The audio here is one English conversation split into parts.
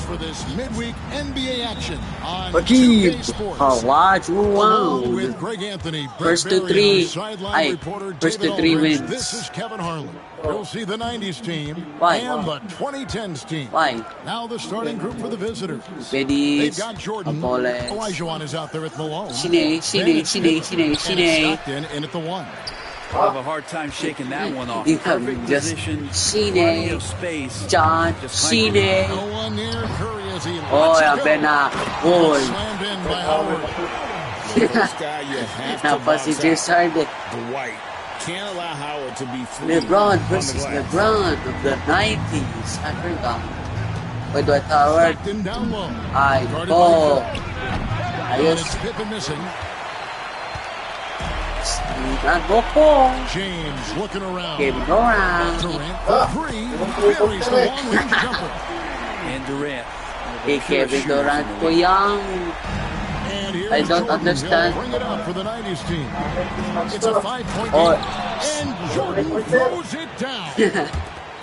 for this midweek NBA action on Pag-keep. 2K Sports. Watch. Along with Greg Anthony, First to Brett three. Barry, and our sideline reporter First David to three Aldridge. wins. This is Kevin Harlan. You'll see the 90s team Why? and the 2010s team. Why? Now the starting group for the visitors. They've Pedis. got Jordan. Apoles. Olajuwon is out there at Malone. Sine. And Stockton in at the 1. I'll have a hard time shaking that one off. You have Perfect just position, Sine. plenty of space. John. Just crank Sine. No one near Curry as he Oh, lets it yeah, go. Bena. Boy. Slammed in by Howard. First guy you have to Napa si bounce James out. Harden. Dwight can't allow Howard to be free LeBron on the versus glass. LeBron of the 90s. I forgot. With Dwight Howard. Stockton down low. Ay, Guarded po. by Curry. Ayos. It's Pippen missing. Tingnan mo po. James looking around. Kevin Durant. Durant for three. Buries the long-range jumper. And Durant. Kay Kevin Durant po yang. And here's I don't Jordan. understand. He'll bring it up for the 90s team. It's a 5-point Oh. game. And Jordan throws it down.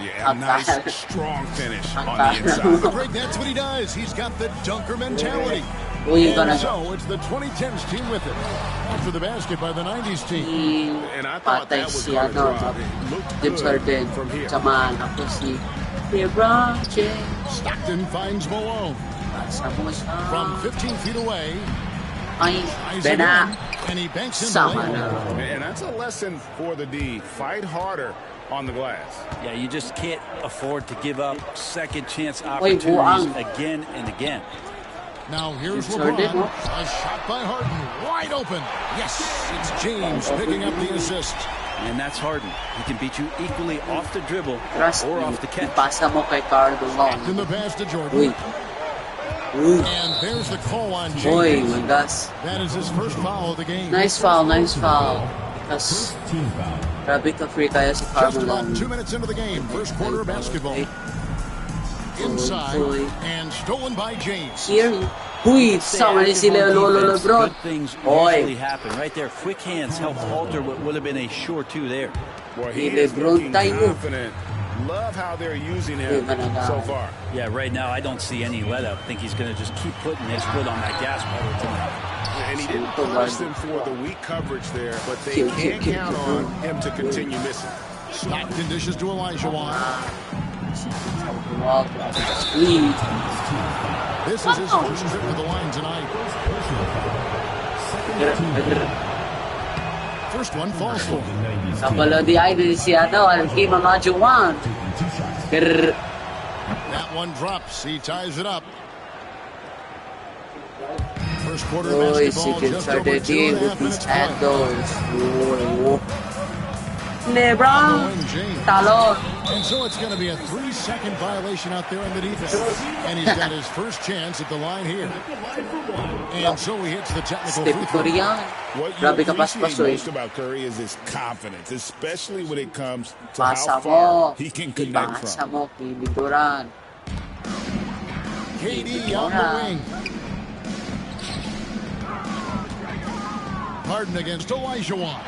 Yeah, nice, strong finish on the inside. Greg, that's what he does. He's got the dunker mentality. Uy, And gonna so it's the 2010s team with it. After the basket by the 90s team. And I thought patay that was si gonna ano, drop. It looked James good Harden. from here. Samahan ako si LeBron James. Stockton finds Malone. Basa mo siya. From 15 feet away. Ay, Eyes it Bena. in, and he banks in the Sama layup. na. And that's a lesson for the D. Fight harder on the glass. Yeah, you just can't afford to give up second chance Uy, opportunities buang. again and again. Now here's It's LeBron. Harden, no? A shot by Harden. Wide open. Yes, it's James picking up the assist. And that's Harden. He can beat you equally off the dribble Trust or me. off the catch. Ipasa mo kay Carl In Dumont. the pass to Jordan. Uy. Uy. And there's the call on Uy, James. magas. That is his first foul of the game. Nice foul, nice foul. Because, grabe ka free kaya si Carl Just about 2 Dumont. minutes into the game. First quarter of basketball. Inside Uy. and stolen by James. Here. Uy, sama ni si Lolo Defense, Lebron. Good things Oy. usually happen right there. Quick hands help alter what would have been a sure two there. Boy, Hey, he is LeBron looking tayo. confident. Love how they're using Hey, him mananalo. so far. Yeah, right now I don't see any let up. I think he's going to just keep putting his foot on that gas pedal tonight. And he didn't Super punish Bowl. them for the weak coverage there, but they Kill, can't kill, count kill. on him to continue missing. Stockton dishes to Olajuwon. Uy. This is his first trip to the line tonight. First one falls for him. Kabalo di ay din si ano, Hakeem Olajuwon. Grrr. That one drops. He ties it up. First quarter of Uy, si basketball, James just over Harden 2.5 with his minutes hand play. doors. Uy. LeBron. Going James. Talon. And so it's going to be a 3-second violation out there on the defense. And he's got his first chance at the line here. And so he hits the technical Step free throw. Korean. What you Grabe ka appreciate paspas, most about Curry is his confidence, especially when it comes to Pasa how far mo. he can connect Pasa from. mo, Kevin Durant. KD on the wing. Harden against Olajuwon.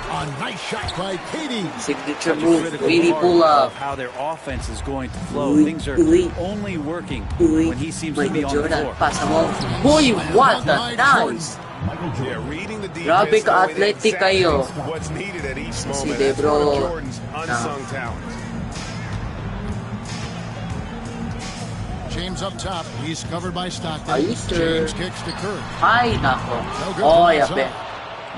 A nice shot by KD. Signature Such a move. critical Really part pull of up. how their offense is going to flow. Uy, Things are uy. only working Uy. when he seems to be Michael on the Jordan. floor. Pasa mo. Uy, what a nice. Yeah, reading the Grabe defense, ka knowing athletic exactly kayo. what's needed at each Si moment. That's Lebron. one of Jordan's unsung talents. James up top. He's covered by Stockton. Are you sure? James kicks to Curry. Ay, nako. No good Oy, from ape. outside.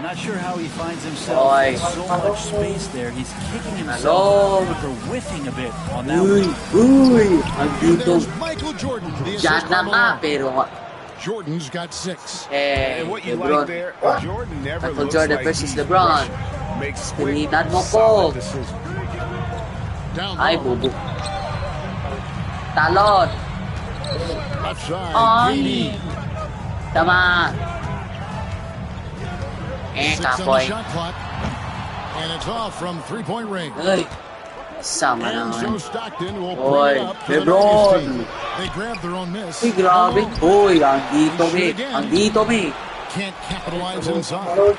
Not sure how he finds himself Oy. with so much space there. He's kicking Hello. himself for whiffing a bit on that Uy, one. uy. Ang And dito. there's Michael Jordan. The Diyan assist na from nga, Malone. pero Jordan's got 6. And what you Lebron. like there, Jordan never Michael looks Jordan like versus he's LeBron. rushing. Makes quick, Pilitan mo po. solid decisions. Down Ay, low. bubo. Talon. Left side. Ay. KD. Tama. 6 on the kapoy. shot clock. And it's off from 3-point range. Ay. Sama And so naman. Stockton will Oy, bring it up to the Lebron. 90s team. They grabbed their own miss. Uy, grabe. Uy, ang dito, me. Ang dito, me. Can't capitalize inside.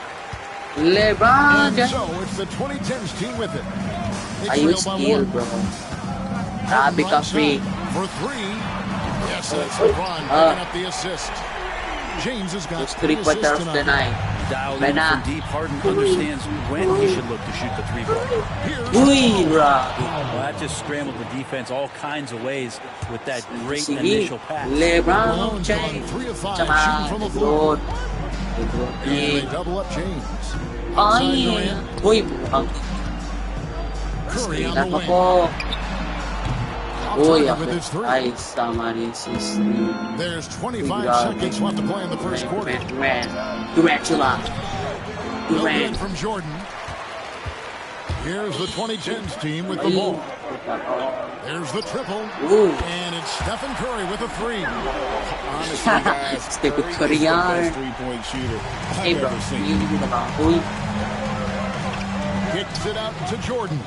LeBron. And so it's the 2010s team with it. They Ayun trail by skill, one. bro. Grabe ka, Right free. side For 3. So it's LeBron picking up the assist. James has got 3 3/4 assists of the tonight. night. Dialed in from deep. Harden understands when he should look to shoot the three-ball. Uy, grabe. Well, that just scrambled the defense all kinds of ways with that great Sige, initial pass. LeBron Malone's gone James. 3 of 5 Tsaka, shooting from the floor. LeBron. And they double up James. Ay, Inside Durant. uy, mukhang Curry on the naka wing. po. Off Uy, target with his three. ay, sama rin si Steve. There's 25 Grabe. seconds left to play in the first quarter. Durantula. No good Durant. from Jordan. Here's the 2010s team with the ball. There's the triple. Ooh. And it's Stephen Curry with a three. Honestly, guys, Stephen Curry Curry is the yan. best three-point shooter Hey, I've bro. ever seen. Yun yung naman. Uy, Kicks it out to Jordan.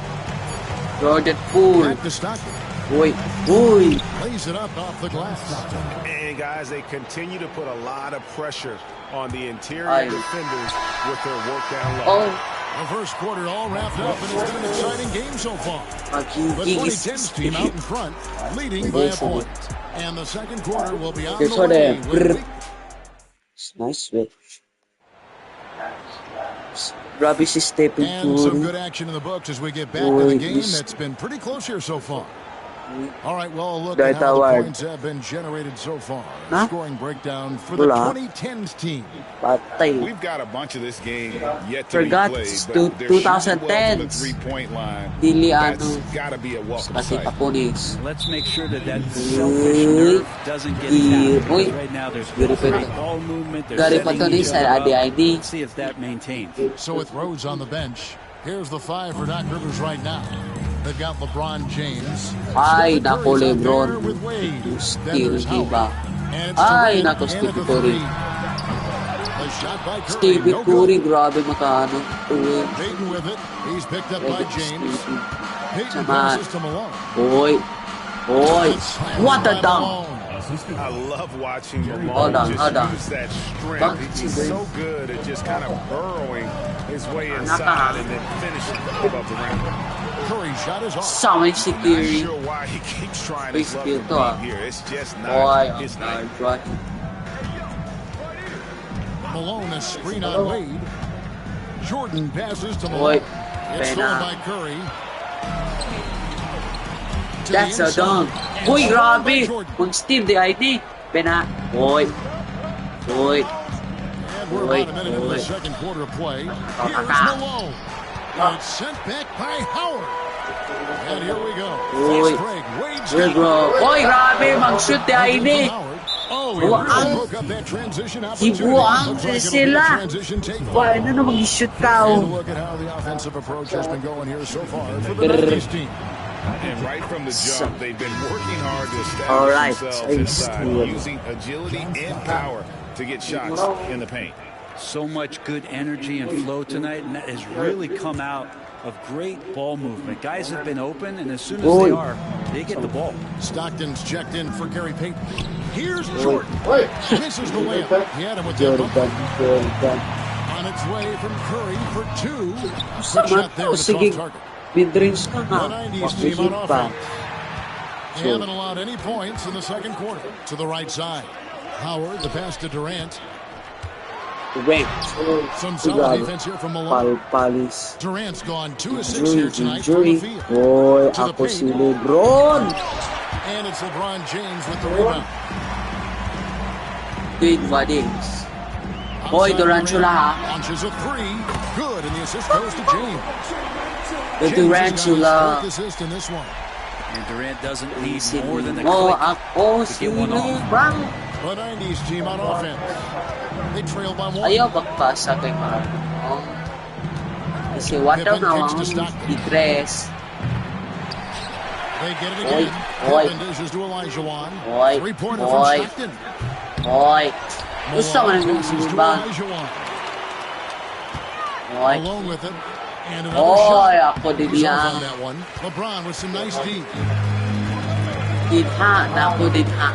Jordan Poole. Back to Stockton. Uy, uy. Lays it up off the glass. And guys, they continue to put a lot of pressure on the interior Ay. defenders with their work down low. Oh, The first quarter all wrapped up, and it's been an exciting game so far. The magigigis. 2010s team out in front, leading by a point. And the second quarter will be on Here's the what way. I- with Nice switch. Grabe si Stephen And some Curry. good action in the books as we get back to the game. That's been pretty close here so far. All right, well, look at Right how the award. points have been generated so far. Huh? Scoring breakdown for the Wala. 2010s team. Patay. We've got a bunch of this game yet to Forgot be played, it's but they're shooting well from the 2010s. three-point line. Dili That's ano. got to be a welcome Kasi sight. Papunis. Let's make sure that selfish nerve doesn't get tapped. Uy. Because right now there's Beautiful. great ball movement. They're Gary setting Patunis each sa other up. IDID. Let's see if that maintains. So with Rhodes on the bench, here's the five for Doc Rivers right now. They've got LeBron James. Ay, Stephen nako, Curry's out LeBron. there with Wade. Then Steal, there's Howard. diba? And it's Ay, Durant nako, in at Stephen the Curry. three. A shot by Curry. Stevie No Curry, good. grabe makaano. Uy. Payton with it. He's picked up by James. Payton Sama. passes to Malone. Uy. Uy. What a dunk. Malone. I love watching Hold Malone on, just hold on. use that strength. Bakit He's si so good at just kind of burrowing his way Naka. inside and then finishing above the rim. Curry shot is off. Sama yung si Not Curry. sure why he keeps trying Big his luck skill from to, ah. deep here. It's just Uy, not his night. right. Malone a screen on Wade. Jordan passes to Uy. Malone. It's Pena. stolen by Curry. To the That's a inside. dunk. And Uy, stolen by grabe. Jordan. Kung Steve the ID. Pena. Uy. Uy. And we're Uy, about a minute into the uy. second quarter of play. Here's Kaka. Malone. And it's sent back by Howard. And here we go. Uy. Fast break. Wade's Uy, got it. bro. Uy, grabe. Mag-shoot the Looking ID. for Howard. Oh, he Buang. really broke up that transition opportunity. Buang Looks like it'll be a sila. transition take. Uy, ano na mag-shoot ka? And a Oh. look at how the offensive approach has been going here so far for the Nuggets team. And right from the jump, they've been working hard to establish All right. themselves Ay, inside, steal. using agility and power to get shots in the paint. So much good energy and flow tonight, and that has really come out of great ball movement. Guys have been open, and as soon as they are, they get the ball. Stockton's checked in for Gary Payton. Here's Jordan. Misses the layup. He had him with that Jordan, Jordan. on its way from Curry for two. Good Sama shot there to. to Sige. soft target. Mid-range ka The nga. 90s team on Mag-hit pa. offense. They haven't allowed any points in the second quarter. To the right side. Howard, the pass to Durant. Wait. Some solid defense here from Malone. Palis. Durant's gone 2 of 6 here Injury, tonight from the injury. field. Hoy, To the ako si paint. Lebron. And it's LeBron James with the rebound. Great Vadings. Hoy, Outside Durantula ha. Launches a three. Good, and the assist goes to James. The James has got his Durantula. fourth assist in this one. And Durant doesn't need more than the Mo, click ako to si get one off. Lebron. The 90s team on offense. They trail by one. Ayaw magpasa kay Mark. Kasi what daw na ang i-dress. They get it Oy, again. oy. Pippen dishes to Elijah Wan. Oy, Three-pointer oy. from Stockton. Hoy. Gusto mo Malone nang passes to ibang. Elijah Wan. Hoy. Alone with it. And another Hoy, shot. ako din He's off yan. on that one. LeBron with some nice D. Dinha, na ako dinha.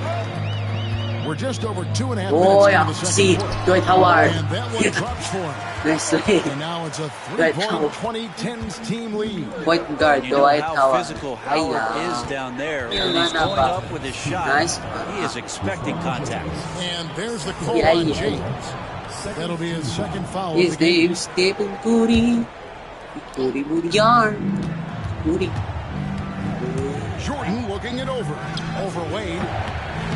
We're just over 2.5 Oh, minutes yeah. into the See, second quarter. Dwight Howard. And that one drops for him. Nice play. And now it's a Dwight 3-point Howard. 2010s team lead. Point guard, You know Dwight how Howard. physical Howard is down there. When he's going up with his shot, Nice. he is expecting contact. And there's the call Yeah, on yeah. James. That'll be his second foul. of His the game. name's Stephen Curry. Curry yarn. Curry. Jordan looking it over. Over Wade.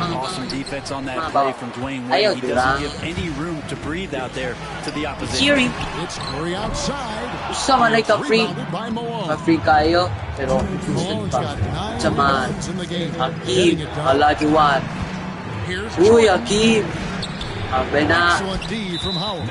Awesome defense on that play from Dwayne Wade. He doesn't give any room to breathe out there to the opposition. Curry. It's Curry outside. Someone like a free. Rebounded by Malone. Ma-free kayo. Pero, Malone's got 9 Sama. rebounds in the game. Hakim. Getting it done. Olajuwon. Here's Uy, Jordan. Hakim. Sabi na. Excellent D from Howard.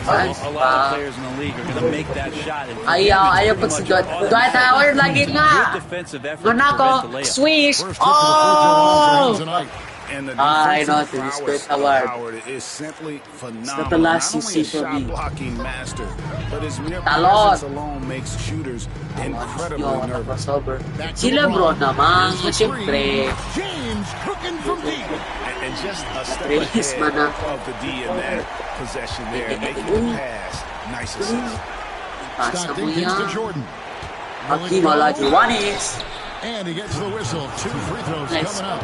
Nice A lot of pa. players in the league are going to make that shot. And Ayaw pag si Dwight Howard lagi Good nga. defensive effort to Manako. prevent the layup. Swish. First trip to the free throw line Oh! for him tonight. And the I know defensive to respect prowess of Howard. Howard is simply phenomenal. not the last Not you only see a from shot me. blocking master, but his mere Talon. presence alone makes shooters incredibly Yo, nervous. crossover. Back to Si LeBron naman. Here's the Siyempre. three. James cooking from deep. And just a step Release, ahead mana. of the D in that possession there, making the pass. Nice assist. Pasa mo Stockton kicks to yan. Jordan. Hakim Olajuwon is. And he gets the whistle. 2 free throws Nice. coming up.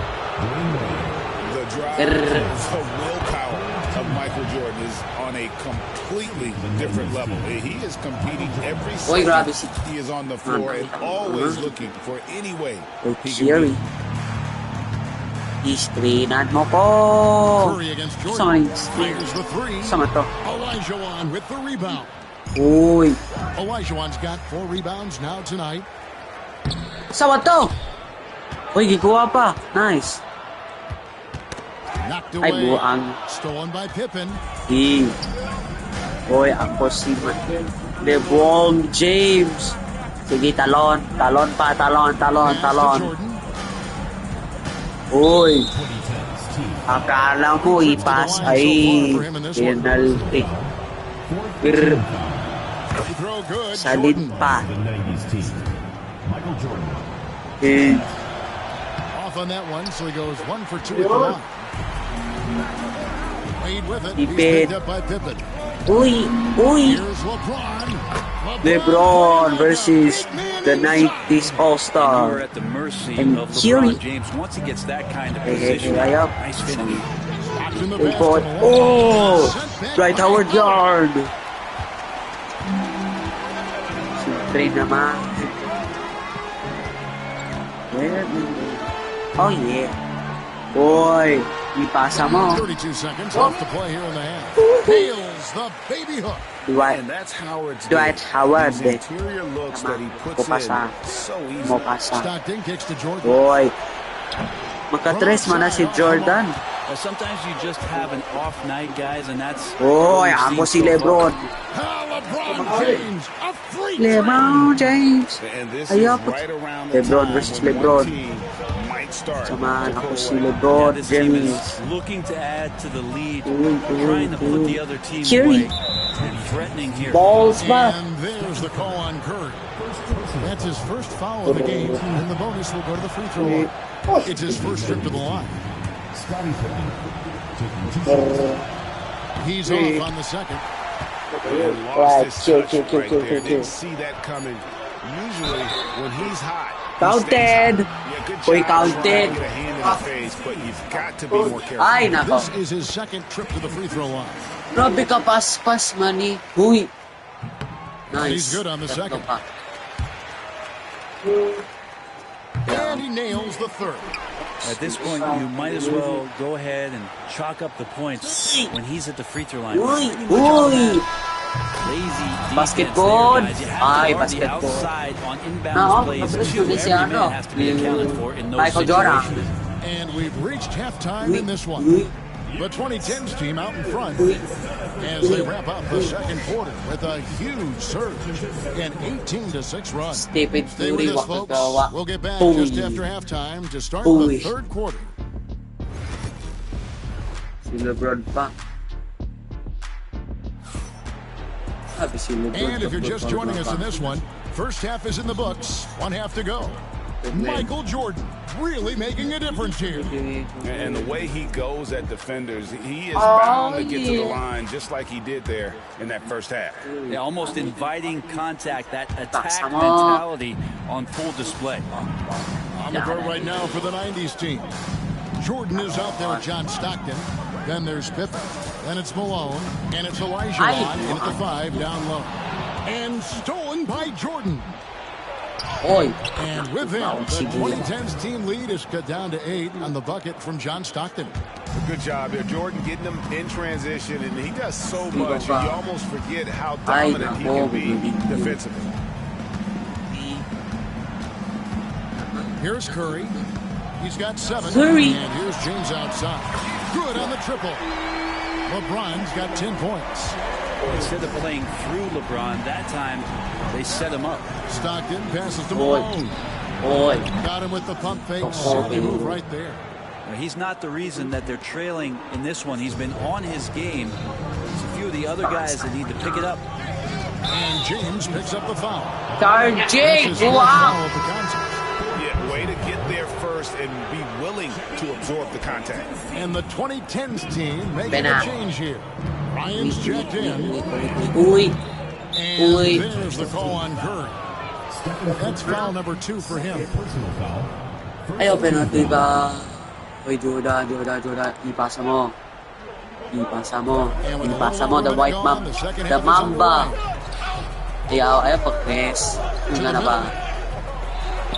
The drive, Grrr. the willpower of Michael Jordan is on a completely different level. He is competing every Oy, grabe second si- he is on the floor and always looking for any way Oh, he can Curry. win. I-screenan mo ko. Curry against Jordan. Sama yung screen. Fires the three. Sama to. Olajuwon with the rebound. Uy. Olajuwon's got 4 rebounds now tonight. Sama to. Uy, gikuha pa. Nice. Knocked Ay, away. buang. Stolen by Pippen. Uy, ako si LeBron James. Sige, talon. Talon pa, talon, talon, Pass to talon. Jordan. Uy. Akala mo ipas ay penalty. Grr. Free throw good. Salid Jordan pa. Eh, off on that one, so he goes 1 for 2 at the line. Wade with it. He's Pippen. picked up by Pippen. Uy, uy. Here's LeBron. LeBron versus the 90s And you are All-Star. at the mercy And of Curry. LeBron James. Once he gets that kind of Hey, position, hey, hey, nice finish. Stops in the Good basket. boy. Malone. Oh! Sent back Dwight by Howard yard. Siyempre naman. Oh yeah. Boy, ipasa mo. 32 seconds off the play here in the half. Nails the baby hook. Dwight, And that's Howard's Dwight game. Howard. These interior looks that he puts Mopasa. in so Mo easily. pasa. Stockton kicks to Jordan. Boy. Makatres man na si Jordan. Sometimes you just have an off night, guys, and that's Boy, what ako we've si seen so far. LeBron. LeBron James, a free LeBron James. And this Ayaw is po. right around the LeBron time versus when LeBron. one team might start Samahan to ako pull si away. Yeah, LeBron this team James. is looking to add to the lead, Uy, trying to put uy. the other team Curry. away, and threatening here. Balls ba? And there's the call on Curry. That's his first foul of the game, and the bonus will go to the free throw line. It's his first trip to the line. He's off on the second. And lost his touch right there. Didn't see that coming. Usually, when he's hot, he Counted. stays hot. Yeah, good Uy, job trying to counted. get a hand in the face, but you've got to be more careful. Ay, nako. This is his second trip to the free throw line. Grabe ka pas-pas, mani. Huy. Nice. He's good on the second. Pa. And he nails the third. At this point, you might as well go ahead and chalk up the points when he's at the free throw line. Uy, uy. Lazy defense Basketball. there, guys. You have to Ay, guard the basketball. outside on inbound Nako, plays. mabilis too. yun si Every ano. man has to be accounted for in those Michael Jordan. situations. And we've reached halftime in this one. The 2010s team out in front as they wrap up the second quarter with a huge surge, an 18-6 run. Stephen Stay with Curry, us, folks. wakagawa. We'll get back Uy. just after halftime to start Uy. the third quarter. Si LeBron pa. Sabi si LeBron. And if you're just joining us in this one, first half is in the books, one half to go. Michael Jordan really making a difference here. And the way he goes at defenders, he is bound to get to the line just like he did there in that first half. Yeah, almost inviting contact, that attack mentality on full display. On the court right now for the 90s team. Jordan is out there with John Stockton. Then there's Pippen. Then it's Malone. And it's Olajuwon in at the 5 down low. And stolen by Jordan. And with him, the 2010s team lead is cut down to 8 on the bucket from John Stockton. Good job there. Jordan getting them in transition, and he does so much, and you almost forget how dominant he can be defensively. Here's Curry. He's got 7. Curry. And here's James outside. Good on the triple. LeBron's got 10 points. Instead of playing through LeBron, that time they set him up. Stockton passes to Malone. Got him with the pump fake. Silly move right there. Now, he's not the reason that they're trailing in this one. He's been on his game. There's a few of the other guys that need to pick it up. And James picks up the foul. James, wow. Yeah, way to get there first and be willing to absorb the contact. And the 2010s team making a change here. Ryan's checked in. And there's the call on Curry. That's foul number 2 for him. Ayaw, penalty ba? Uy, Jordan. Ipasa mo. The white mamba. The mamba. Ayaw, pag-press. Nga na ba?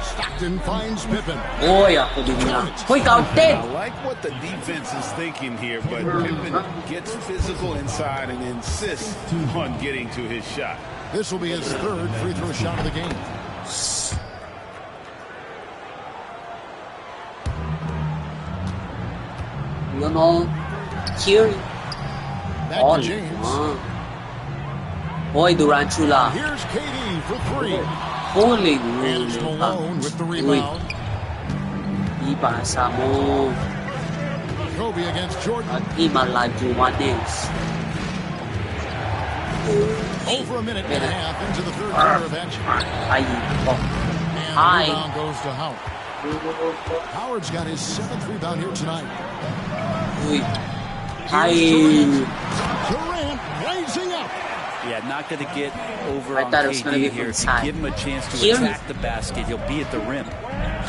Stockton finds Pippen. Ako din nga. Uy, counted! I like what the defense is thinking here, but Pippen gets physical inside and insists on getting to his shot. This will be his 3rd free throw shot of the game. Here. Back to James. Durantula. Here's KD for 3. Holy. And it's Malone with the rebound. Ipasa mo. Kobe against Jordan. Malajuanes. Over a minute and a half into the 3rd quarter of action. And the rebound goes to Howard. Howard's got his 7th rebound here tonight. Durant rising up. Yeah, not going to get over on KD here. If you give him a chance to attack the basket, he'll be at the rim.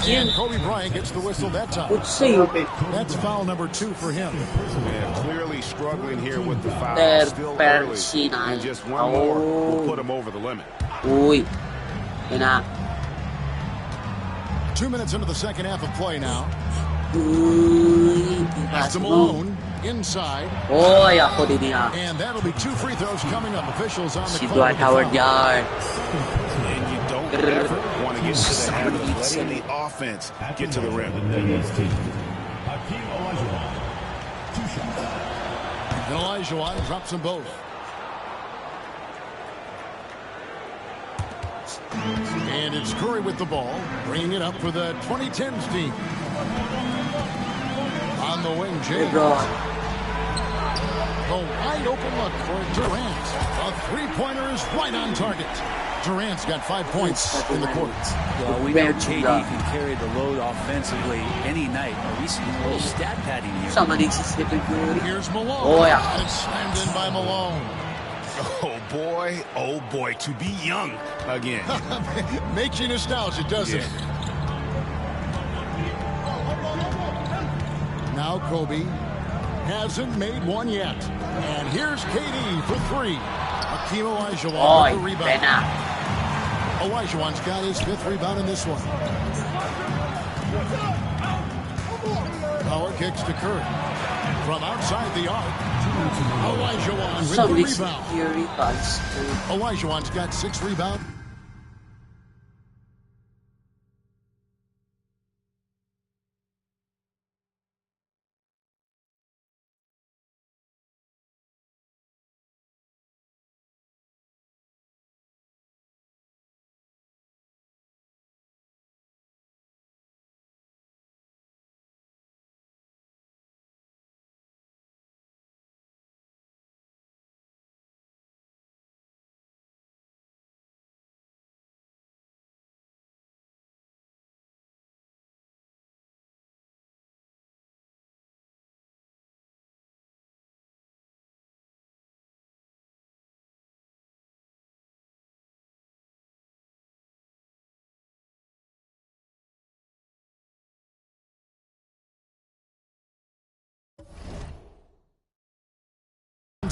And Kobe Bryant gets the whistle that time. That's foul number 2 for him. Yeah, clearly struggling here with the foul. Still early. And just one more will put him over the limit. 2 minutes into the second half of play now. That's to Malone. Inside. Ako din niya. And that'll be 2 free throws coming up. Officials on the Si clock. Dwight Howard yard. And you don't ever want to get to the habit of letting the offense get to the rim. And Olajuwon drops them both. And it's Curry with the ball, bringing it up for the 2010s team. On the wing, James. The wide open look for Durant. A 3-pointer is right on target. Durant's got 5 points in the court. Well, we know KD can carry the load offensively any night. We see a little stat padding here. Here's Malone. And it's slammed in by Malone. Oh boy, to be young again. Makes you nostalgic, doesn't it? Now Kobe hasn't made one yet. And here's KD for 3. Hakeem Olajuwon with the rebound. Olajuwon's got his 5th rebound in this one. Power kicks to Curry. From outside the arc. Olajuwon with the rebound. Olajuwon's got 6 rebounds.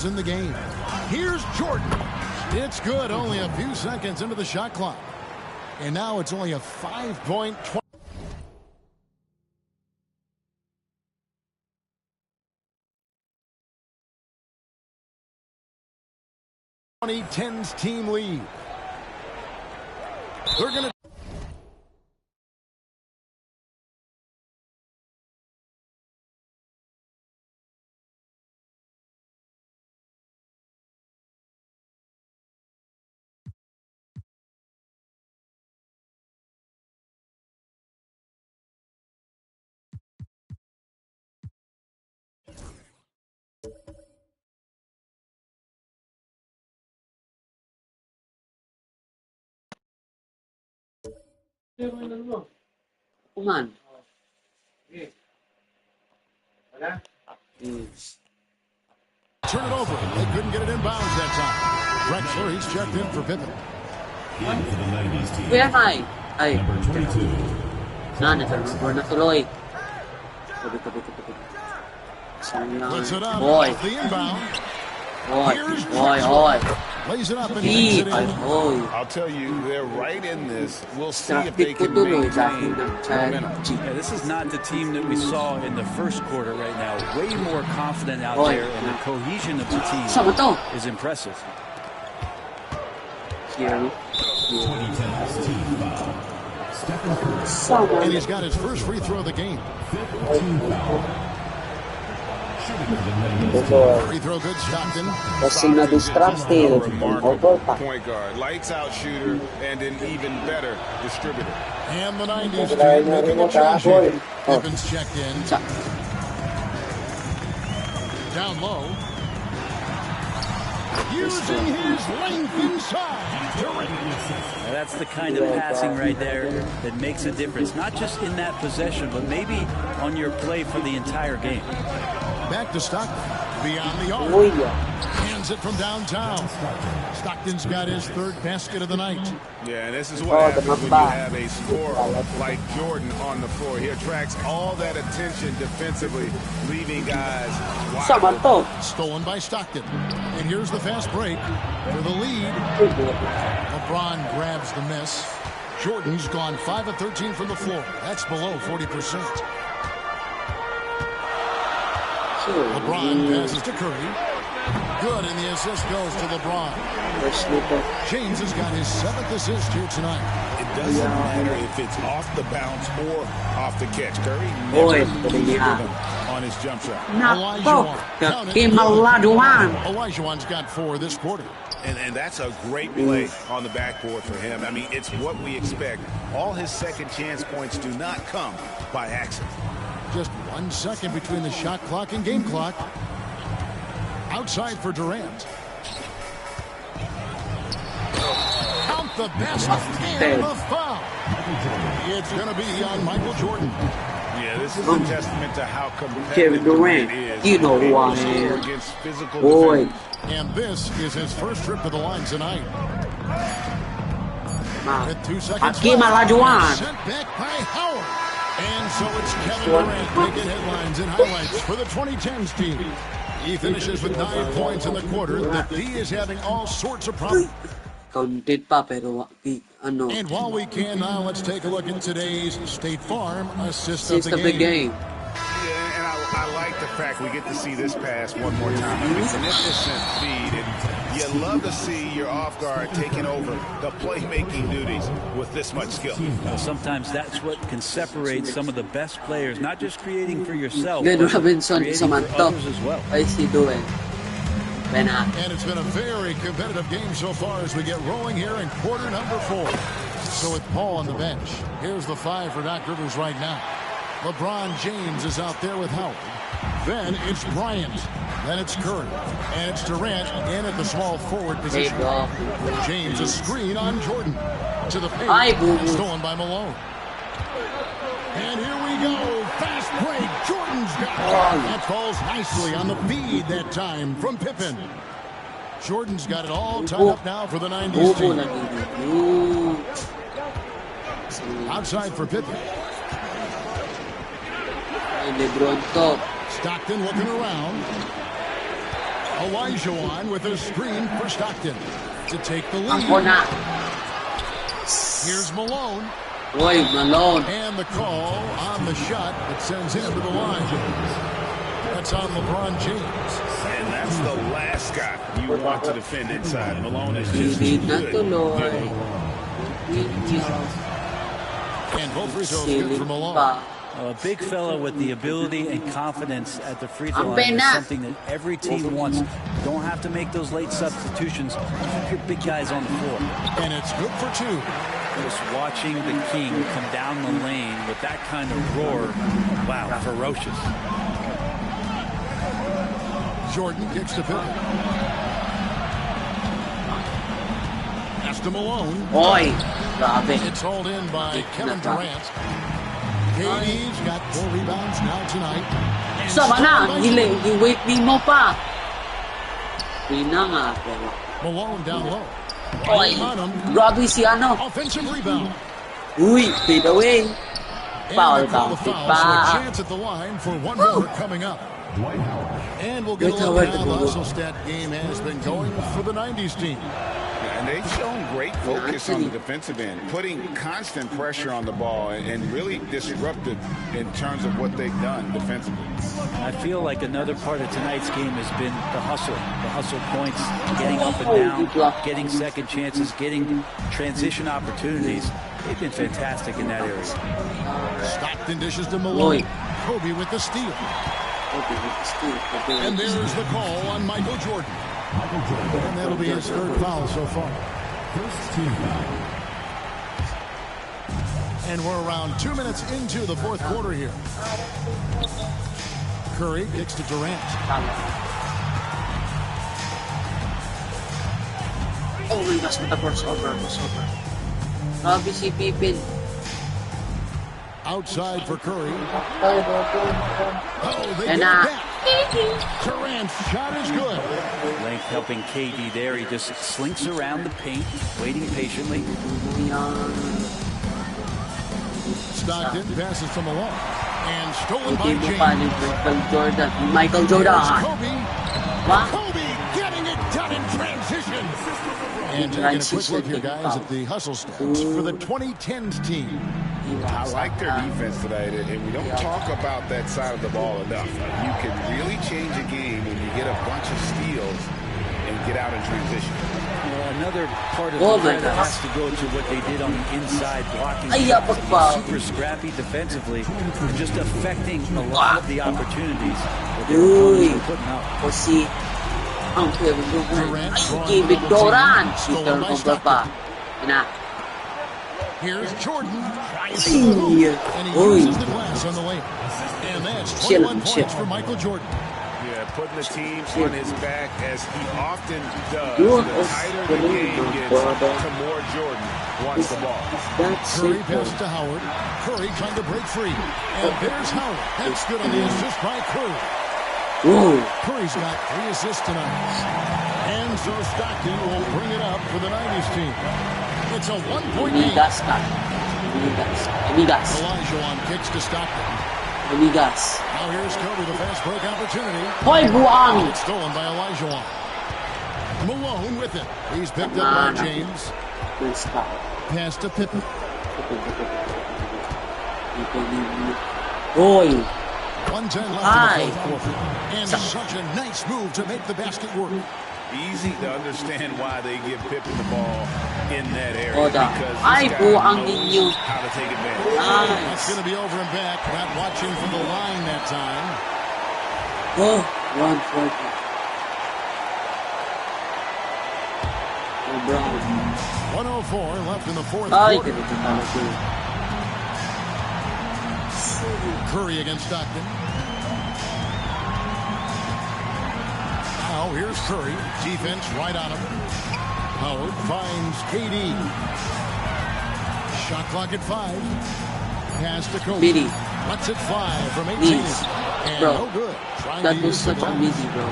in the game. Here's Jordan. It's good. Only a few seconds into the shot clock. And now it's only a 5-point 2010's team lead. They're going to Kuman. turn it over. They couldn't get it in bounds that time. Drexler, he's checked in for Pippen. Kuya Kai. Ay. Nagor na tuloy. Tabi. Puts it up Boy. off the inbound. Boy. Lays it up and takes it in. I'll tell you, they're right in this. We'll see if they can maintain momentum. Yeah, this is not the team that we saw in the first quarter right now. Way more confident out there, and the cohesion of the team is impressive. Here. And he's got his first free throw of the game. Free throw good, Stockton. Remarkable point guard, lights out shooter, and an even better distributor. And the 90s team making a change here. Evans checked in. Down low. Using his length inside. Now that's the kind of passing right there that makes a difference. Not just in that possession, but maybe on your play for the entire game. Back to Stockton. Beyond the arc. Hands it from downtown. Stockton's got his third basket of the night. Yeah, and this is what happens when you have a scorer like Jordan on the floor. He attracts all that attention defensively, leaving guys wide. Stolen by Stockton. And here's the fast break for the lead. LeBron grabs the miss. Jordan's gone 5 of 13 from the floor. That's below 40%. LeBron passes to Curry. Good, and the assist goes to LeBron. James has got his 7th assist here tonight. It doesn't matter if it's off the bounce or off the catch. Curry never loses rhythm on his jump shot. Olajuwon's got 4 this quarter. And that's a great play on the backboard for him. I mean, it's what we expect. All his second chance points do not come by accident. Just 1 second between the shot clock and game clock. Outside for Durant. Count the basket and the foul. It's going to be on Michael Jordan. Yeah, this is a testament to how competitive Durant is. You know who I am. Against physical defenders. And this is his first trip to the line tonight. With 2 seconds left. Sent back by Howard. And so it's Kevin Durant making headlines and highlights for the 2010s team. He finishes with 9 points in the quarter. The D is having all sorts of problems. And while we can now, let's take a look at today's State Farm assist of the game. Yeah, and I like the fact we get to see this pass one more time. A magnificent feed, and you love to see your off guard taking over the playmaking duties with this much skill. Well, sometimes that's what can separate some of the best players, not just creating for yourself, but Robinson creating for others as well. And it's been a very competitive game so far as we get rolling here in quarter number 4. So with Paul on the bench, here's the 5 for Doc Rivers right now. LeBron James is out there with Howard. Then it's Bryant. Then it's Curry. And it's Durant in at the small forward position. James a screen on Jordan. To the paint. Stolen by Malone. And here we go. Fast break. Jordan's got it. That falls nicely on the feed that time from Pippen. Jordan's got it all tied up now for the 90s team. Outside for Pippen. Stockton looking around. Olajuwon with a screen for Stockton to take the Angko lead. na. Here's Malone. Uy, Malone. And the call on the shot that sends him to the line. That's on LeBron James. And that's the last guy you want to defend inside. Malone is just Hindi too na good. tuloy. And both free throws good for Malone. Pa. A big fella with the ability and confidence at the free throw Ang line is pena. something that every team wants. You don't have to make those late substitutions. Keep your big guys on the floor. And it's good for two. Just watching the King come down the lane with that kind of roar, wow, ferocious. Jordan kicks to Pippen. Pass to Malone. Oy, grabe. It's hauled in by Kevin Durant. KD's got 4 rebounds now tonight. And Sama na, stolen by wait mo pa. Hindi na nga, pero. Malone down low. Oy, On him. grabe si ano. Offensive rebound. Uy, fade away. And Foul they call the bounty foul, pa. so a chance at the line for one more coming up. And we'll get a look at how the hustle stat game has been going for the 90s team. And they've shown great focus on the defensive end, putting constant pressure on the ball and really disruptive in terms of what they've done defensively. I feel like another part of tonight's game has been the hustle points, getting up and down, getting second chances, getting transition opportunities. They've been fantastic in that area. Stockton dishes to Malone. Oy. Kobe with the steal. And there's the call on Michael Jordan. And that'll be his 3rd foul so far. And we're around 2 minutes into the 4th quarter here. Curry kicks to Durant. Oh my gosh, crossover. Grabe si Pippen. Outside for Curry. Oh, They and get it back. Durant's shot is good. Length helping KD there. He just slinks around the paint, waiting patiently. Stockton passes to Malone. And stolen by Hindi mo pa ni James. Michael Jordan. Here's Kobe. What? Kobe getting it done in transition. And taking a quick look here, guys, at the hustle stats for the 2010s team. I like their defense tonight, and we don't talk about that side of the ball enough. You can really change a game when you get a bunch of steals and get out in transition. Another part of Oh the my credit gosh. has to go to what they did on the inside blocking. Ay, yapak pa. Super scrappy defensively, just affecting a lot of the opportunities that they Uy. were putting up. O si ang Kevin Durant. Durant Ay, Kevin Durant. Si Stolen by turnover pa. Na. Here's Jordan. Tries to Ay, move. And he uy. uses the glass on the lane. And that's Chill, 21 chill. points for Michael Jordan. Yeah, putting the team on his back as he often does. Yun, The tighter the game gets, the more Jordan wants the ball. That's Curry it. passes to Howard. Curry trying to break free. And there's Howard. That's good on the assist by Curry. Whoa. Curry's got 3 assists tonight. And so Stockton will bring it up for the 90s team. It's a 1-point lead. Amigas ka. Amigas. Olajuwon kicks to Stockton. Amigas. Now here's Kobe, the fast break opportunity. Hoy, buang. It's stolen by Olajuwon. Malone with it. He's picked up by James. Nice ka. Pass to Pippen. Hoy. 1:10 left Hi. in the 4th quarter. And such a nice move to make the basket work. Easy to understand why they give Pippen the ball in that area. Oda. Because Ay, this guy buang knows ninyo. how to take advantage. That's Nice. going to be over and back. Not watching from the line that time. Oh, 140. Oh, Brown. 104 left in the 4th Ay, quarter. ganito talaga. Curry against Stockton. Now here's Curry. Defense right on him. Howard finds KD. Shot clock at 5. Pass to Kobe. Midi. Lets it fly from 18. Knees. And Bro, no good. Trying that to was use the such a glass. midi, bro.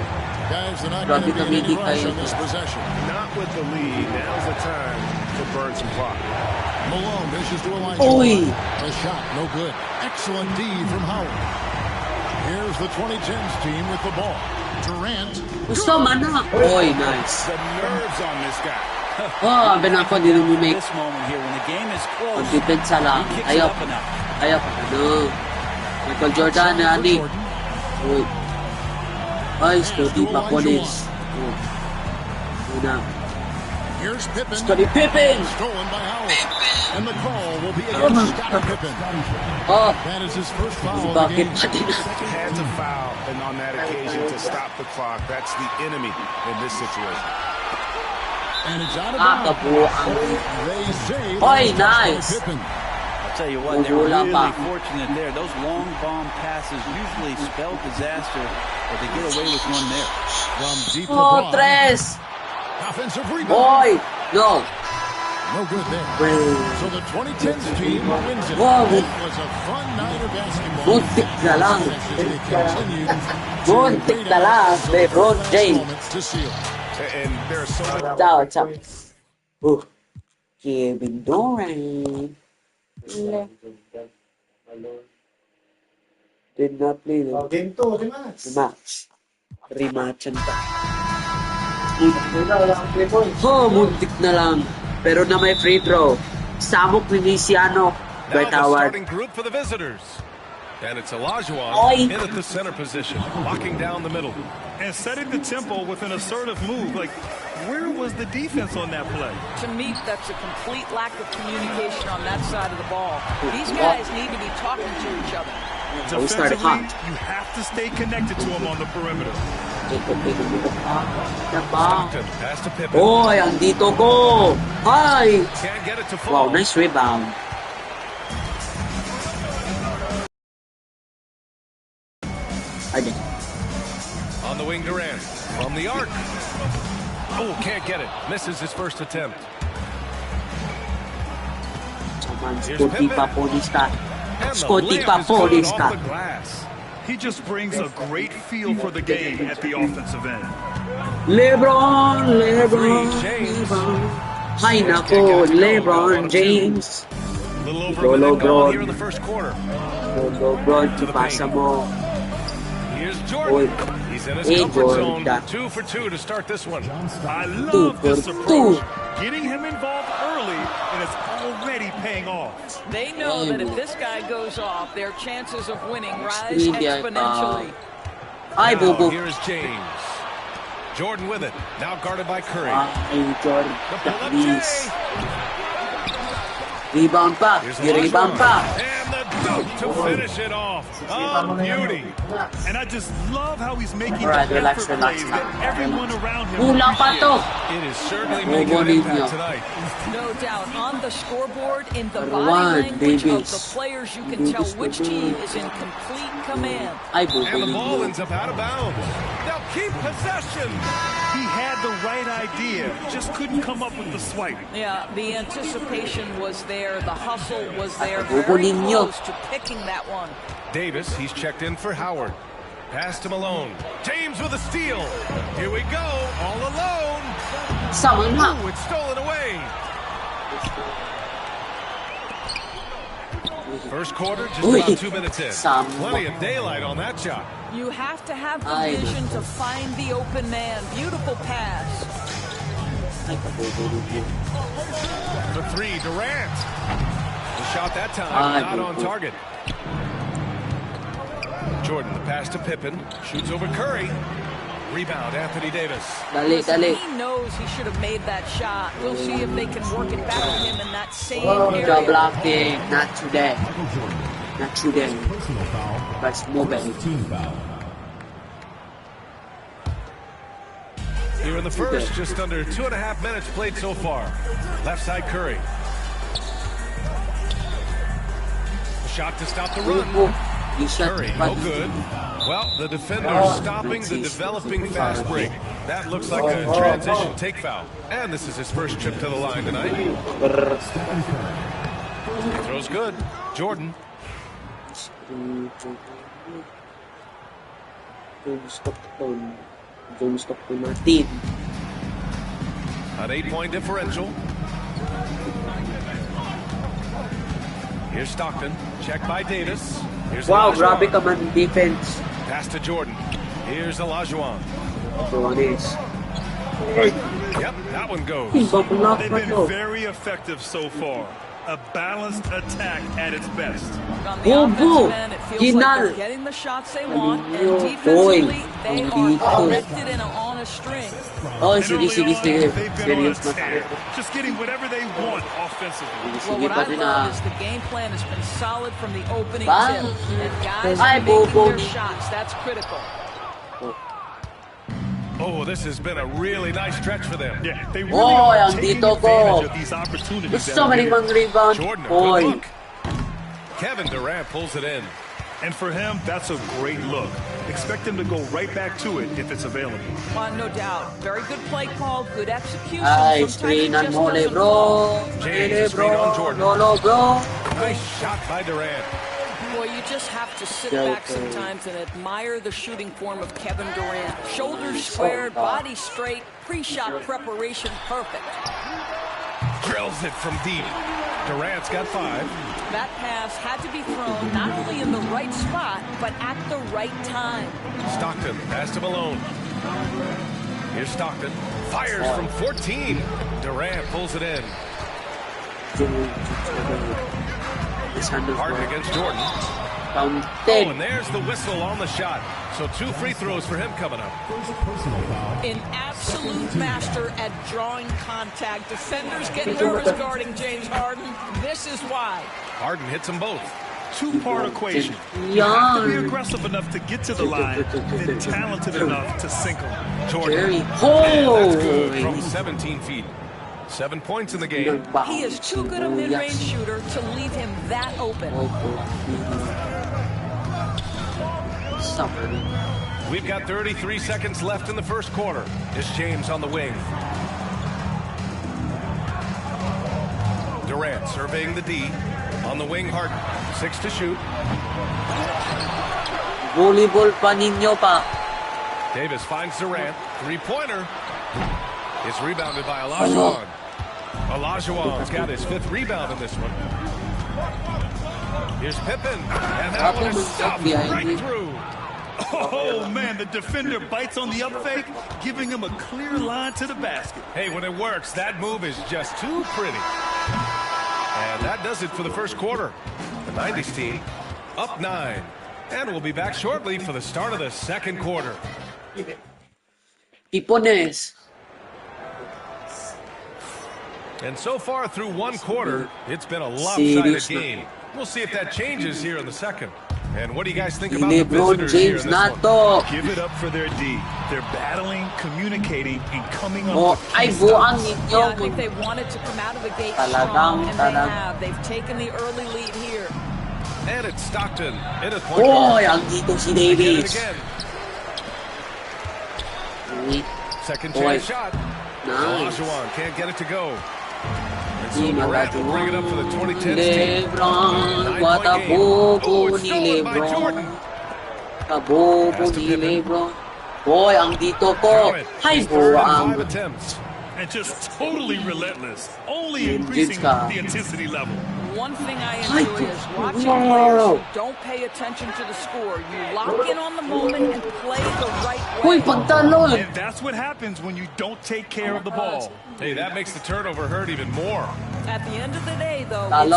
Guys, they're not Grabe going to ka be in any midi rush kayo. on this possession. Not with the lead. Now's the time to burn some clock. Malone dishes to Elijah. Oy. The shot, no good. Excellent D from Howard. Here's the 2010s team with the ball. Durant. Gusto man na. Oy, nice. The nerves on this guy. Oh, benako din mo make. This moment here, when the game is close, Ang depensa lang. he kicks it Ayaw. up and up. Ayaw. Ano? Michael Jordan na ani. Uy. Ay, Scottie Paponis. Una. Here's Pippen. Scottie Pippen. Stolen by Howard. And the call will be against Scottie Pippen. Oh, That is his first foul of the bakit game. pati na? Had to foul, and on that occasion to stop the clock. That's the enemy in this situation. And it's out of Kabuang. bounds. They say Oy, that's nice. Pippen. I'll tell you what, they were Wala really pa. fortunate there. Those long bomb passes usually spell disaster, but they get away with one there. From deep Oh, LeBron. tres. Offensive rebound. Boy. No. No good there. Well, So the 2010s team wins it. Wow. It was a fun night of basketball. Muntik na lang. As they continue to Muntik create na lang. opportunities LeBron for James. moments to seal. And there's so many. Ciao. Kevin Durant. Did not play the Game 2, rematch. rematchan pa. Oh, muntik na lang. Pero na may free throw. Samok Viniciano. Now Dwight the Howard. starting group for the visitors. And it's Olajuwon Oy. in at the center position, locking down the middle. And setting the tempo with an assertive move. Like, where was the defense on that play? To me, that's a complete lack of communication on that side of the ball. These guys need to be talking to each other. We started Defensively, hot. you have to stay connected to him on the perimeter. Diba? Stockton, pass to Pippen. Oy, ang dito ko. Ay! Can't get it to Wow, fall. nice rebound. Again. On the wing, Durant. From the arc. Oh, can't get it. Misses his first attempt. Saman, Here's Scottie Pippen. Paponis ka. And the Scottie layup is good Paponis off ka. the glass. He just brings a great feel for the game at the offensive end. LeBron, James. Hay nako, LeBron James. A little over a Lolo minute gone Bron. here in the first quarter. LeBron, ipasa mo. Here's Oy. Jordan. He's in his Hey, comfort zone. Jordan. 2 for 2 to start this one. I Two love this for approach. two. Getting him involved early, and it's already paying off. They know that if this guy goes off, their chances of winning rise Screen yan, exponentially. Ay, Now, bubo. here's James. Jordan with it. Now guarded by Curry. Ay, Jordan. The pull-up Please. J. Rebound pa. Here's Rebound Olajuwon. pa. And the dunk to finish it off. Oh, beauty. And I just love how he's making Alright, the relax, effort relax plays lang. that everyone around him Kulang pa to. It is certainly Bobo making an ninyo. impact tonight. No doubt. On the scoreboard, in the Number body one, language of Davis. the players, you can tell which team is in complete command. Ay, bubo And the ball ninyo. ends up out of bounds. Now keep possession. He had the right idea, just couldn't come up with the swipe. Yeah, the anticipation was there. The hustle was there. Bobo Very ninyo. close to picking that one. Davis, he's checked in for Howard. Pass to Malone. James with a steal. Here we go, all alone. Sama na. Ooh, it's stolen away. First quarter, just Uy, about 2 minutes in. sama. Plenty of daylight on that shot. You have to have the Ay, vision to find the open man. Beautiful pass. Ay, kabobo ninyo. For 3, Durant. The shot that time, Ay, not on bubo. target. Jordan, the pass to Pippen. Shoots over Curry. Rebound, Anthony Davis. Dali, Listen, dali. he knows he should have made that shot. We'll see if they can work it back to him in that same Job area. blocking. Not today. Not today. But mobile. Here in the first, just under 2.5 minutes played so far. Left side Curry. A shot to stop the run. You shot Curry, but no good. Well, the defender stopping the developing fast break. That looks like a transition take foul. And this is his first trip to the line tonight. Throws good. Jordan. John Stockton Martin. An 8-point differential. Here's Stockton. Checked by Davis. Here's Wow, Olajuwon. grabe ka man defense. Pass to Jordan. Here's Olajuwon. Yep, that one goes. They've been very effective so far. A balanced attack at its best. On the offensive end, it feels like they're getting the shots they want, and defensively, they are connected and on a string. They've been on a tear, just getting whatever they want offensively. Well, what I love is the game plan has been solid from the opening tip, and guys are making their shots. That's critical. Oh, this has been a really nice stretch for them. Yeah, they really are taking advantage of these opportunities. Jordan, Jordan, a good look. Kevin Durant pulls it in. And for him, that's a great look. Expect him to go right back to it if it's available. No doubt. Very good play call, good execution. Screenan mo, LeBron. LeBron. No, bro. Nice shot by Durant. Boy, you just have to sit back sometimes and admire the shooting form of Kevin Durant. Shoulders squared, body straight, pre-shot preparation perfect. Drills it from deep. Durant's got 5. That pass had to be thrown not only in the right spot, but at the right time. Stockton, pass to Malone. Here's Stockton. Fires from 14. Durant pulls it in. Harden against Jordan. Oh, and there's the whistle on the shot. So 2 free throws for him coming up. An absolute master at drawing contact. Defenders get nervous guarding James Harden. This is why. Harden hits them both. Two-part equation. You have to be aggressive enough to get to the line, then talented enough to sink them. Jordan. That's good from 17 feet. 7 points in the game. He is too good a mid-range shooter to leave him that open. We've got 33 seconds left in the first quarter. It's James on the wing. Durant surveying the D. On the wing, Harden. 6 to shoot. Volleyball pa ninyo pa. Davis finds Durant. 3-pointer. It's rebounded by Olajuwon. Olajuwon's got his 5th rebound in this one. Here's Pippen. And that one is stuffed right through. Oh, man, the defender bites on the up fake, giving him a clear line to the basket. Hey, when it works, that move is just too pretty. And that does it for the first quarter. The 90s team up 9. And we'll be back shortly for the start of the second quarter. Tipones. And so far through one quarter, it's been a lopsided game. We'll see if that changes here in the second. And what do you guys think about the visitors here in this one? Give it up for their D. They're battling, communicating, and coming up with I think they wanted to come out of the gate strong, and they have. They've taken the early lead here. And it's Stockton in a point guard. Ang dito si Davis. Second chance shot. Olajuwon can't get it to go. And so Durant will bring it up for the 2010s team. LeBron, what a bobo ni LeBron. Kabobo ni LeBron. Boy, ang dito ko. Hi, Boang. 5 attempts. And just totally relentless, only increasing the intensity level. One thing I enjoy is watching players who don't pay attention to the score. You lock in on the moment and play the right way. And that's what happens when you don't take care of the ball. Hey, that makes the turnover hurt even more. At the end of the day, though, it's 2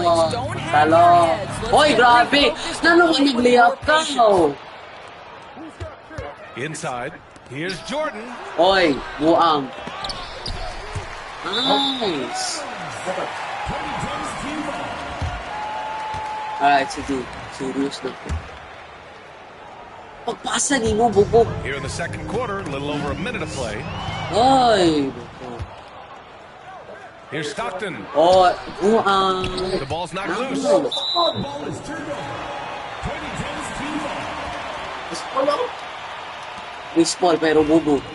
points. Don't hang your heads. Hoy, grabe. Naman nag-layup ka. Inside, here's Jordan. Hoy, Buang. Nice. Alright, sige. Serious na po. Pagpasa ni mo, bubog. Here in the second quarter, a little over a minute of play. Ay. Here's Stockton. Oh, Buang. The ball's not loose. Baseball, pero bubog.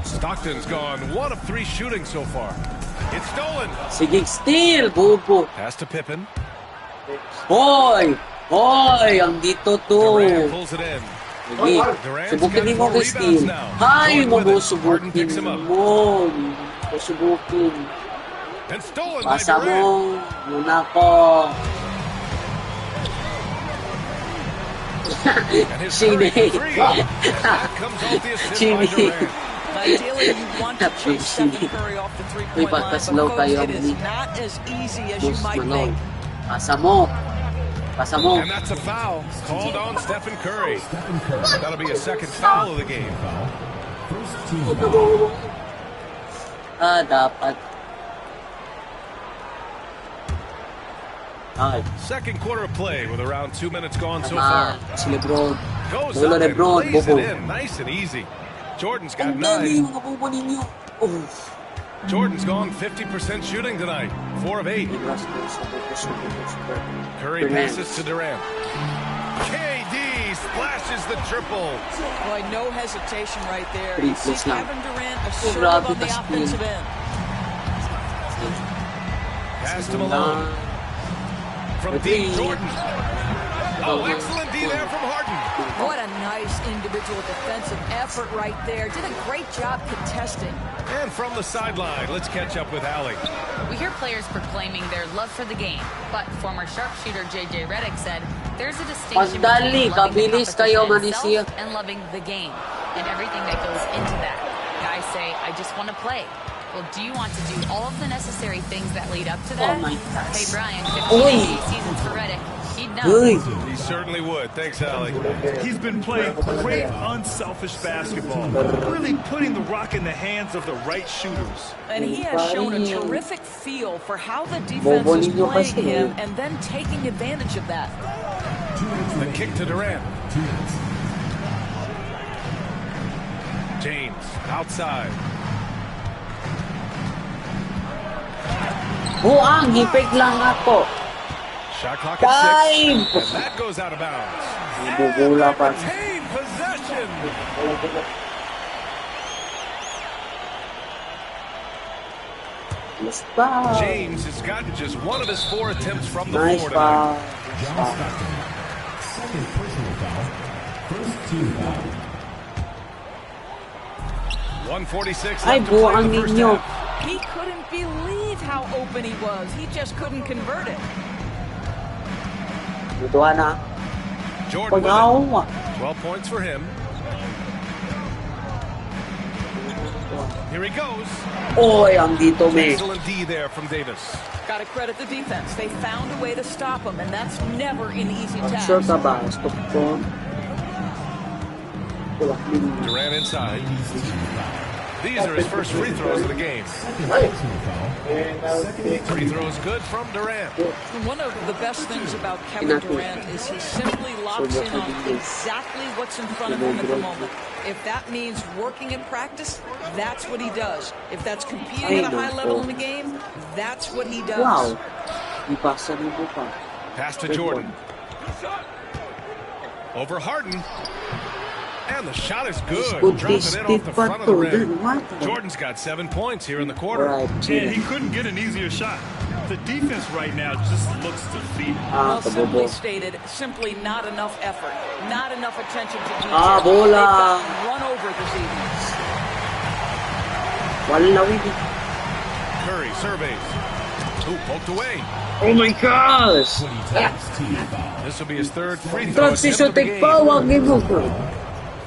Stockton's gone 1 of 3 shooting so far. It's stolen. Sige, steal, bubo. Pass to Pippen. Hoy! Hoy! Ang dito to. Durant pulls it in. Sige, subukin mo ko steal. Hay mo mo subukin mo. Subukin. And stolen by Pasa Durant. mo. Muna ko. And his hurry for three. And that comes off the assist by Durant. Ideally, you want to chase Stephen Curry off the three-point line, but folks, it is not as easy as you might think. Pasa mo. Pasa mo. And that's a foul called on Stephen Curry. That'll be a second foul of the game. Dapat. Ay. Second quarter of play with around 2 minutes gone so far. Si Lebron. Goes Bola up and Lebron, lays it bobo. in, nice and easy. Jordan's got Ang dali 9. mga bobo ninyo. Oh. Jordan's gone 50% shooting tonight, 4 of 8. Curry passes to Durant. KD splashes the triple. Boy, no hesitation right there. Three You see plus lang. Kevin Durant assertive grabe on the tas offensive yun. end. Pass to Malone. From deep, Jordan. Oh, excellent D there from Harden. What a nice individual defensive effort right there. Did a great job contesting. And from the sideline, let's catch up with Allie. We hear players proclaiming their love for the game, but former sharpshooter J.J. Redick said there's a distinction Pagdali, between loving the kabilis kayo, competition Manisia. itself and loving the game and everything that goes into that. Guys say, I just want to play. Well, do you want to do all of the necessary things that lead up to that? Oh my gosh. Hey, Brian, Oy. 15 seasons for Redick. He'd know. Uy. He certainly would. Thanks, Allie. He's been playing great, unselfish basketball, really putting the rock in the hands of the right shooters. And he has shown a terrific feel for how the defense Bobo is ninyo playing kasi. him and then taking advantage of that. The kick to Durant. James outside. Buang, hipig lang ako. Shot clock at 6. And that goes out of bounds. Bubula pa. Retain possession. Basta. James has gotten just one of his 4 attempts from the Nice floor tonight. pa. Second personal foul. First team foul. 146 Ay, left to play buang in the first ninyo. half. He couldn't believe how open he was. He just couldn't convert it. Lutuan na. Jordan with Pag-awa. it. 12 points for him. Here he goes. Oy, ang dito, me. Excellent D there from Davis. Got to credit the defense. They found a way to stop him, and that's never an easy Ang task. sure ka ba? Stop ko. Durant inside. These are his first free throws of the game. Free throws good from Durant. One of the best things about Kevin Durant is he simply locks in on exactly what's in front of him at the moment. If that means working in practice, that's what he does. If that's competing at a high level in the game, that's what he does. Wow. Ipasa mo pa. Pass to Jordan. Over Harden. And the shot is good. Dropping it off the front of the rim. Jordan's got 7 points here in the quarter. And he couldn't get an easier shot. The defense right now just looks defeated. Well, simply stated, simply not enough effort, not enough attention to detail. Bola. They've gotten run over this evening. Walawin. Curry surveys. Ooh, poked away. Oh my gosh! This will be his third free throw attempt Transition of the take pa, game. wag mo ko.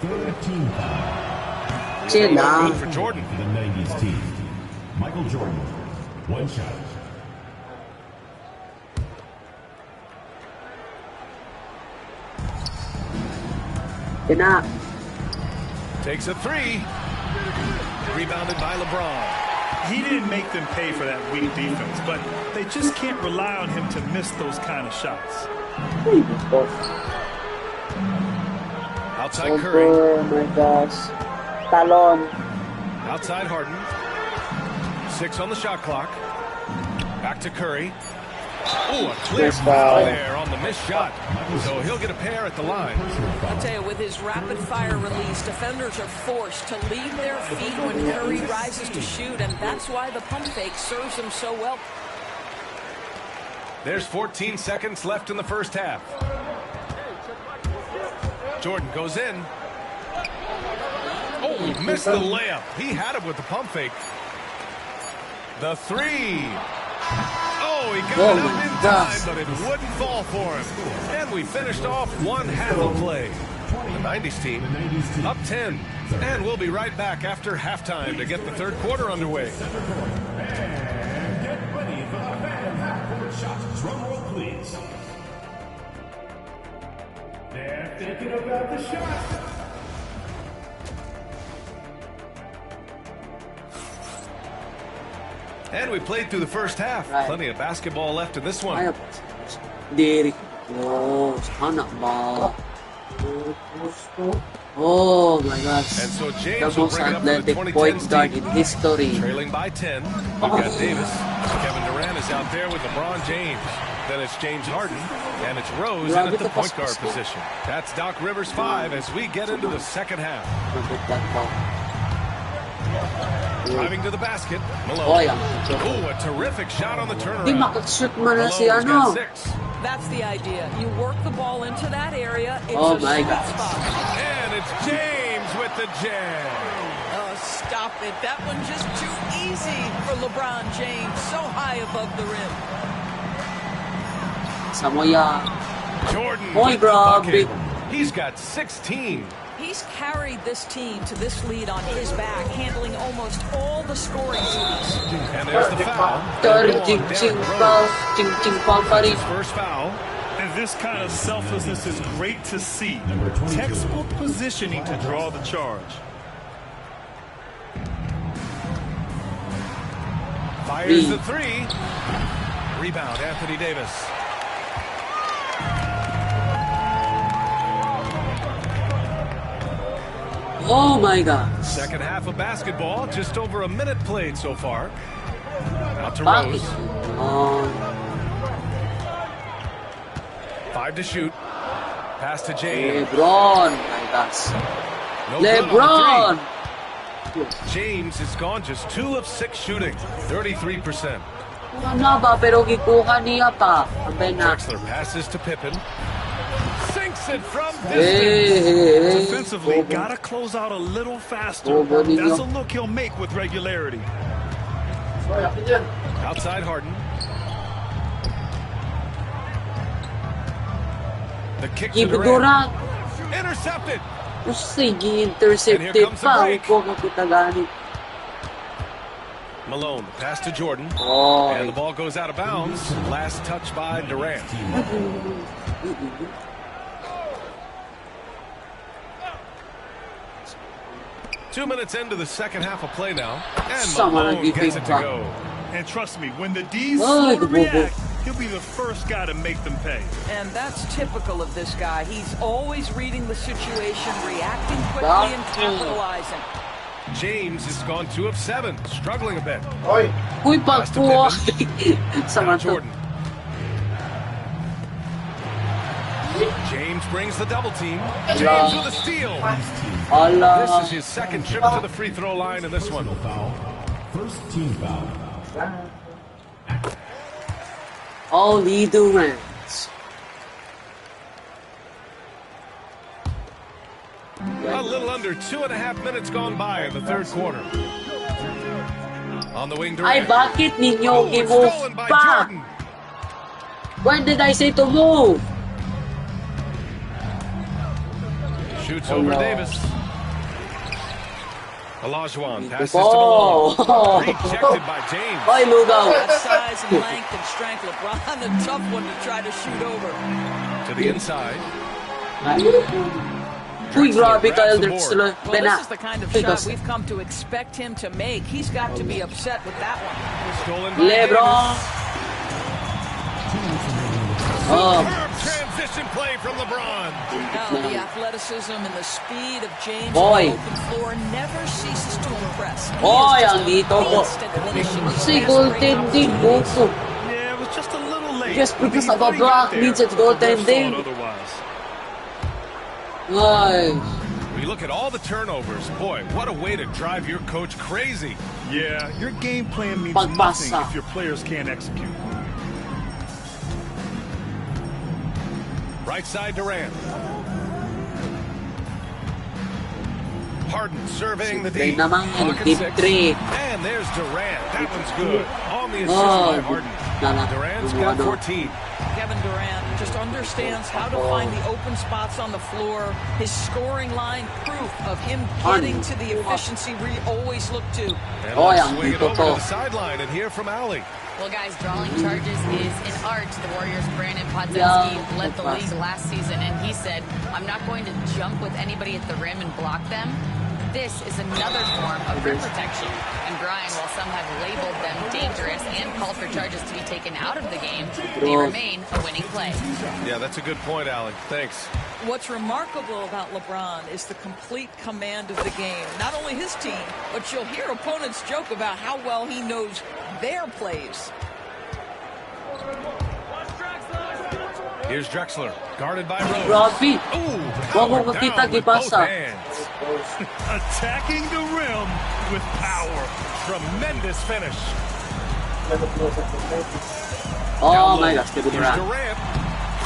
Third team foul. Chill lang. Good for Jordan. The 90s team. Michael Jordan. One shot. Kina. Takes a 3. Rebounded by LeBron. He didn't make them pay for that weak defense, but they just can't rely on him to miss those kind of shots. Outside Curry. Oh my gosh. Talon. Outside Harden. 6 on the shot clock. Back to Curry. Ooh, a clear foul there on the missed shot. So he'll get a pair at the line. I'll tell you, with his rapid fire release, defenders are forced to leave their feet when Curry rises to shoot, and that's why the pump fake serves him so well. There's 14 seconds left in the first half. Jordan goes in. Oh, he missed the layup. He had it with the pump fake. The 3. Oh, Oh, he got it up in time, but it wouldn't fall for him. And we finished off one half of play. The 90s team up 10. And we'll be right back after halftime to get the third quarter underway. And get ready for the abandoned half-court shots. Drum roll, please. They're thinking about the shot. And we played through the first half. Plenty of basketball left in this one. Derrick Rose, sana ba? Oh my gosh. And so James the most athletic point guard in history. Trailing by 10. We've got Davis. Kevin Durant is out there with LeBron James. Then it's James Harden. And it's Rose in at the point guard position. That's Doc Rivers 5 as we get into the second half. Driving to the basket. Malone. Oh, a terrific shot on the turnaround. Malone's got 6. That's the idea. You work the ball into that area. It's oh my God. And it's James with the jam. Oh, stop it. That one just too easy for LeBron James. So high above the rim. Samoya. Jordan with the bucket. He's got 16. He's carried this team to this lead on his back, handling almost all the scoring duties. And there's the foul. First foul. And this kind of selflessness is great to see. Textbook positioning to draw the charge. Fires the 3. Rebound, Anthony Davis. Oh my God. Second half of basketball, just over a minute played so far. Out to Rose. 5 to shoot. Pass to James. LeBron, my gosh. No LeBron. James has gone just 2 of 6 shooting, 33%. Drexler passes to Pippen. Sinks it from distance. Defensively, gotta close out a little faster. That's a look he'll make with regularity. Outside Harden. The kick to Durant. Intercepted. Intercepted pa. Malone, pass to Jordan. And the ball goes out of bounds. Last touch by Durant. 2 minutes into the second half of play now. And Malone gets it to go. And trust me, when the D's slow to react, he'll be the first guy to make them pay. And that's typical of this guy. He's always reading the situation, reacting quickly and capitalizing. James has gone 2 of 7, struggling a bit. Jordan. James brings the double team. James with a steal. This is his second trip to the free throw line in this one. First team foul. Only Durant. A little under 2.5 minutes gone by in the third quarter. On the wing, Durant. Ay, bakit ninyo i-move pa? When did I say to move? Shoots over Davis. Olajuwon passes to Malone. Rejected by James. Oy, lugaw. That size and length and strength. LeBron, a tough one to try to shoot over. To the inside. Uy, grabe Kyle Drexler. Well, this is the kind of shot we've come to expect him to make. He's got to be upset with that one. Stolen by LeBron. Transition play from LeBron. Now, the athleticism and the speed of James on the open floor never ceases to impress. Oy, ang dito ko. Si goaltending buko. Yeah, it was just a little late. Just because of a block means it's goaltending. Nice. We look at all the turnovers. Boy, what a way to drive your coach crazy. Yeah, your game plan means nothing if your players can't execute. Right side Durant. Harden surveying the deep. Deep three. And there's Durant. That one's good. On the assist by Harden. Durant's got 14. Kevin Durant just understands how to find the open spots on the floor. His scoring line, proof of him getting to the efficiency we always look to. And let's swing it over to the sideline and hear from Allie. Well, guys, drawing charges is an art. The Warriors' Brandon Podziemski led the league last season, and he said, I'm not going to jump with anybody at the rim and block them. This is another form of rim protection. And Brian, while some have labeled them dangerous and called for charges to be taken out of the game, they remain a winning play. Yeah, that's a good point, Allie. Thanks. What's remarkable about LeBron is the complete command of the game. Not only his team, but you'll hear opponents joke about how well he knows their plays. Here's Drexler, guarded by Rose. Grabe. Power down with both hands. Attacking the rim with power. Tremendous finish. Oh my gosh, Kevin Here's Durant. Durant.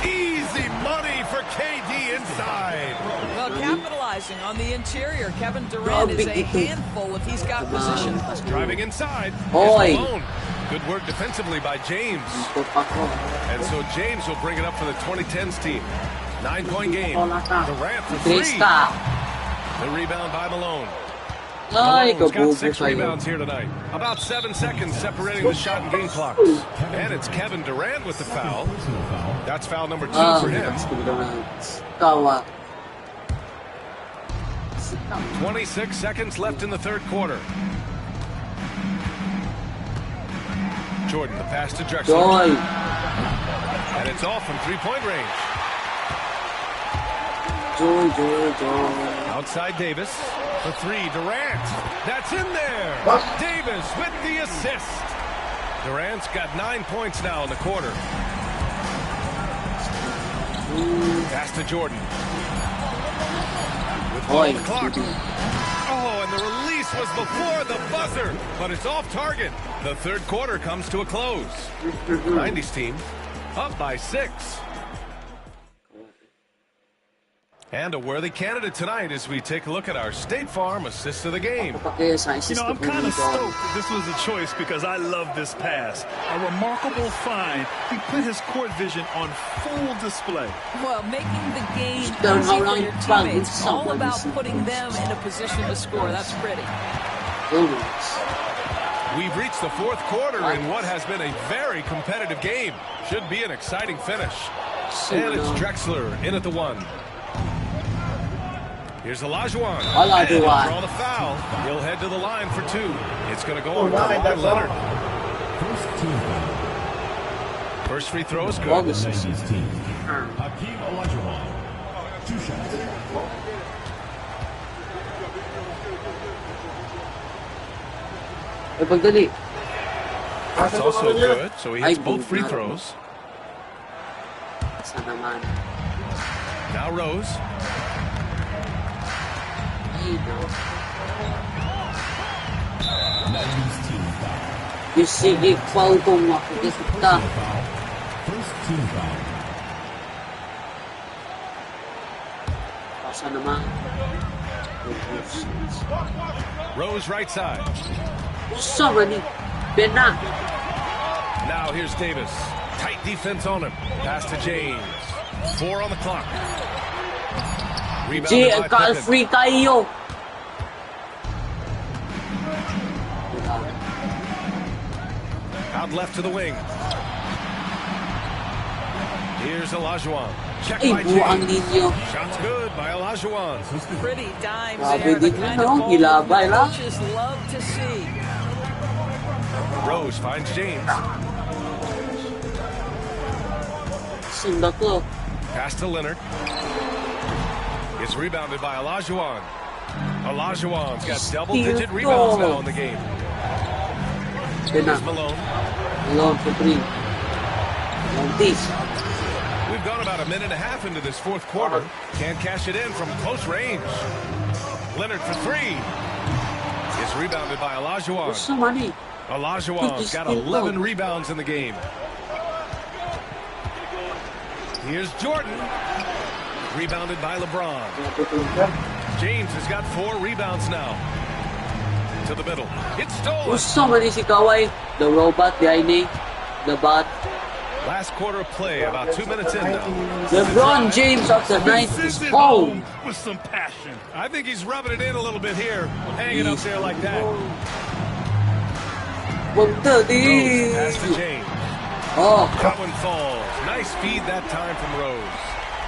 Easy money for KD inside. Well, capitalizing on the interior, Kevin Durant is a handful if he's got position. Driving inside. Oy. Here's Malone. Good work defensively by James. And so James will bring it up for the 2010s team. 9-point game. Durant for 3. The rebound by Malone. Malone's got 6 rebounds here tonight. About 7 seconds separating the shot and game clocks. And it's Kevin Durant with the foul. That's foul number 2 for him. 26 seconds left in the third quarter. Jordan, the pass to Drexler. And it's off from 3-point range. Outside Davis. For 3, Durant. That's in there. Davis with the assist. Durant's got 9 points now in the quarter. Pass to Jordan. With ball on the clock. Oh, and the release was before the buzzer, but it's off target. The third quarter comes to a close. 90s team up by 6. And a worthy candidate tonight as we take a look at our State Farm assist of the game. You know, I'm kind of stoked that this was a choice because I love this pass. A remarkable find. He put his court vision on full display. Well, making the game easy for your teammates. It's all about putting them in a position to score. That's pretty. We've reached the fourth quarter in what has been a very competitive game. Should be an exciting finish. And it's Drexler in at the 1. Here's Olajuwon. Draw the foul. He'll head to the line for 2. It's going to go on Kawhi Leonard. First free throw is good. Hakeem Olajuwon. 2 shots. That's also good. So he hits both free throws. Now Rose. Yung sige, foul kong makikita. First team foul. Pasa naman. Rose right side. Gusto man Ben na. Now here's Davis. Tight defense on him. Pass to James. 4 on the clock. G, free tayo. Out left to the wing. Here's Olajuwon. Check Ay, by buwang James. ninyo. Shots good by Olajuwon. Pretty dimes Grabe there. The din kind yun, of no? ball Gilabay lang. coaches love to see. Rose finds James. Sunda to. Pass to Leonard. It's rebounded by Olajuwon. Olajuwon's got double-digit rebounds now in the game. Ben na. Here's Malone. Malone for 3. Montis. We've gone about a minute and a half into this fourth quarter. Can't cash it in from close range. Leonard for 3. It's rebounded by Olajuwon. Gusto man eh. Olajuwon's got 11 rebounds in the game. Here's Jordan. Rebounded by LeBron. James has got 4 rebounds now. To the middle. It's stolen. Gusto man eh si Kawhi. The robot behind eh. the bot. Last quarter of play, about 2 minutes in now. LeBron James of the night is home. With some passion. I think he's rubbing it in a little bit here, hanging up there like that. Rose pass to James. Oh, That one falls. Nice feed that time from Rose.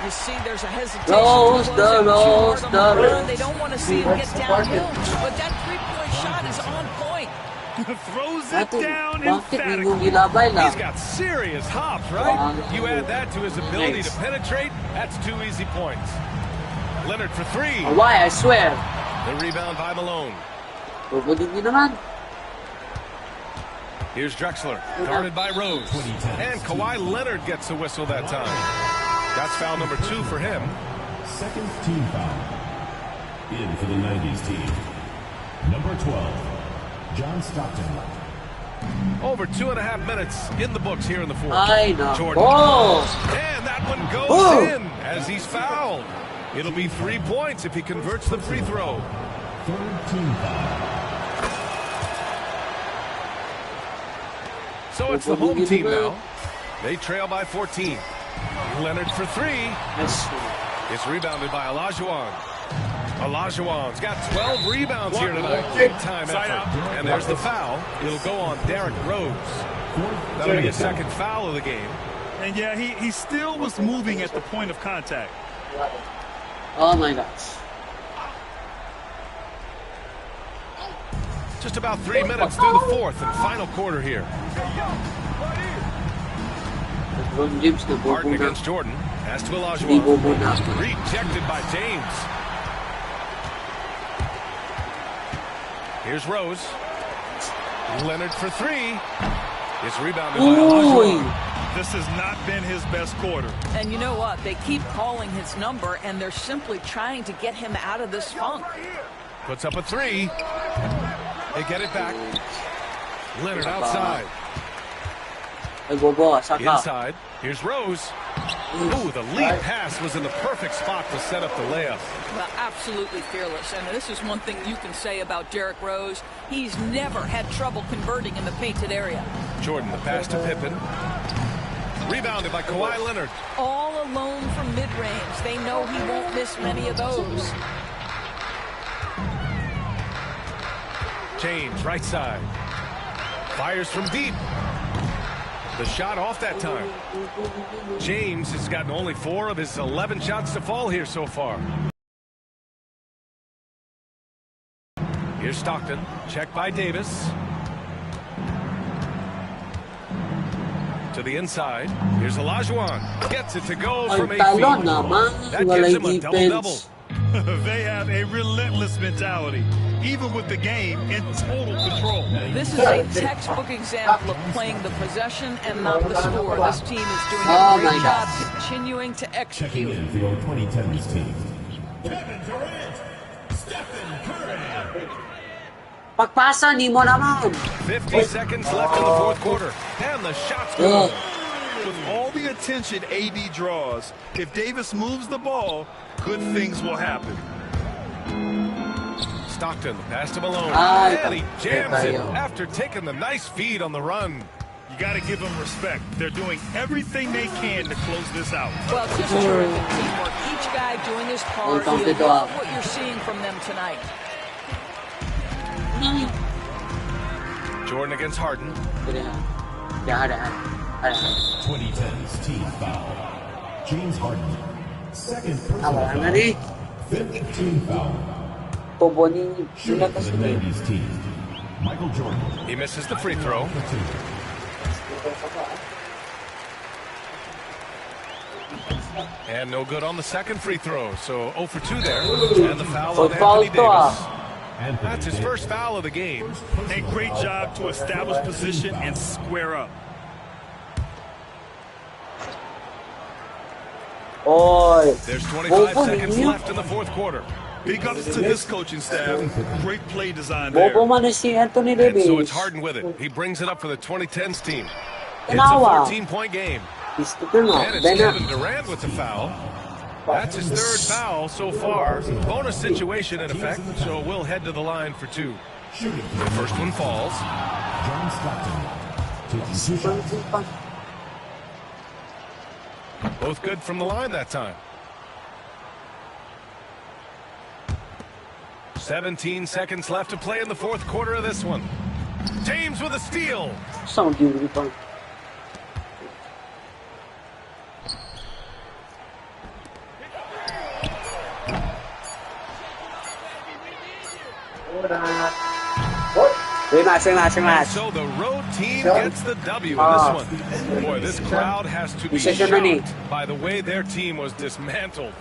You see, there's a hesitation. Rose, the Rose, the Rose. They don't want to see him get downhill, but that three-point shot is on point. Throws it down bakit emphatically. nung gilabay lang? He's got serious hops, right? You add that to his ability to penetrate, that's 2 easy points. Leonard for 3. Why, I swear. The rebound by Malone. Bubudin niyo naman. Here's Drexler, guarded by Rose. And Kawhi Leonard gets a whistle that time. That's foul number 2 for him. Second team foul. In for the 90s team. Number 12, John Stockton. Over 2.5 minutes in the books here in the fourth. Ay, nako. Jordan. And that one goes in as he's fouled. It'll be 3 points if he converts the free throw. Third team foul. So it's the home team now. They trail by 14. Leonard for 3. It's rebounded by Olajuwon. Olajuwon's got 12 rebounds here tonight. Big time effort. And there's the foul. It'll go on Derrick Rose. That'll be a second foul of the game. And yeah, he still was moving at the point of contact. Oh my gosh. Just about 3 minutes through the fourth and final quarter here. LeBron James na Harden bobo na. against Jordan. Pass to Hindi Olajuwon. bobo na. Rejected by James. Here's Rose. Leonard for 3. It's rebounded by Olajuwon. This has not been his best quarter. And you know what? They keep calling his number, and they're simply trying to get him out of this funk. Puts up a 3. They get it back. Leonard outside. Ay, bobo, saka. Inside. Here's Rose. Ooh, the lead pass was in the perfect spot to set up the layup. Well, absolutely fearless. And this is one thing you can say about Derrick Rose. He's never had trouble converting in the painted area. Jordan, the pass to Pippen. Rebounded by Kawhi Leonard. All alone from mid-range. They know he won't miss many of those. James, right side. Fires from deep. The shot off that time. James has gotten only 4 of his 11 shots to fall here so far. Here's Stockton. Check by Davis. To the inside. Here's Olajuwon. Gets it to go from 8 feet. That gives him a double-double. They have a relentless mentality, even with the game in total control. This is a textbook example of playing the possession and not the score. This team is doing a great job continuing to execute. Checking in for your 2010s team. Kevin Durant, Stephen Curry. Pagpasa, ni mo naman. 50 seconds left in the fourth quarter. And the shot's good. With all the attention AD draws, if Davis moves the ball, good things will happen. Stockton, pass to Malone. And he jams it after taking the nice feed on the run. You got to give them respect. They're doing everything they can to close this out. Well, it's just terrific teamwork. Each guy doing his part. You love what you're seeing from them tonight. Jordan against Harden. 2010's team foul. James Harden. Second personal foul. Fifth team foul. Shooting for the 90s team. Michael Jordan. He misses the free throw. And no good on the second free throw. So 0 for 2 there. And the foul on Anthony Davis. That's his first foul of the game. A great job to establish position and square up. There's 25 seconds left in the fourth quarter. Big ups to this coaching staff. Great play design there. And so it's Harden with it. He brings it up for the 2010s team. It's a 14-point game. And it's Kevin Durant with the foul. That's his third foul so far. Bonus situation in effect, so we'll head to the line for 2. The first one falls. John Stockton. taking 2 shots. Both good from the line that time. 17 seconds left to play in the fourth quarter of this one. James with a steal. Sound beautiful. So the road team gets the W in this one. Boy, this crowd has to be shocked by the way their team was dismantled.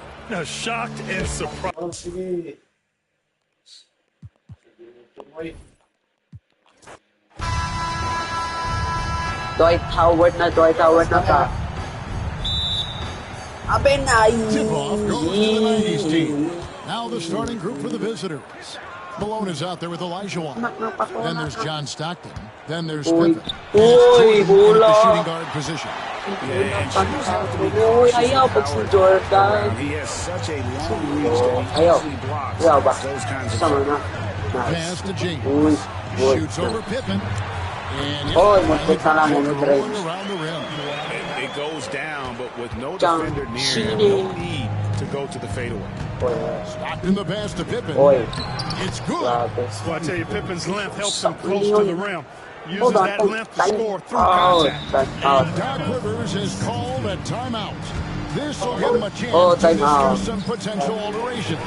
Shocked and surprised. Dwight Howard na ka. Abe na. Tip-off goes to the 90s team. Now the starting group for the visitors. Malone is out there with Olajuwon. Then there's John Stockton. Then there's Pippen. Oy, The shooting guard position. Oy, ayaw pag si Jordan. He has such a long reach that he easily blocks those kinds of shots. Pass to James. Shoots over Pippen. And Oy, rolling around the rim. It goes down, but with no defender near him, no need to go to the fadeaway. Stockton the pass to Pippen. It's good. Well, I tell you, Pippen's length helps him close to the rim. Uses that length to score through contact. Doc Rivers has called a timeout. This will give him a chance to discuss some potential alterations.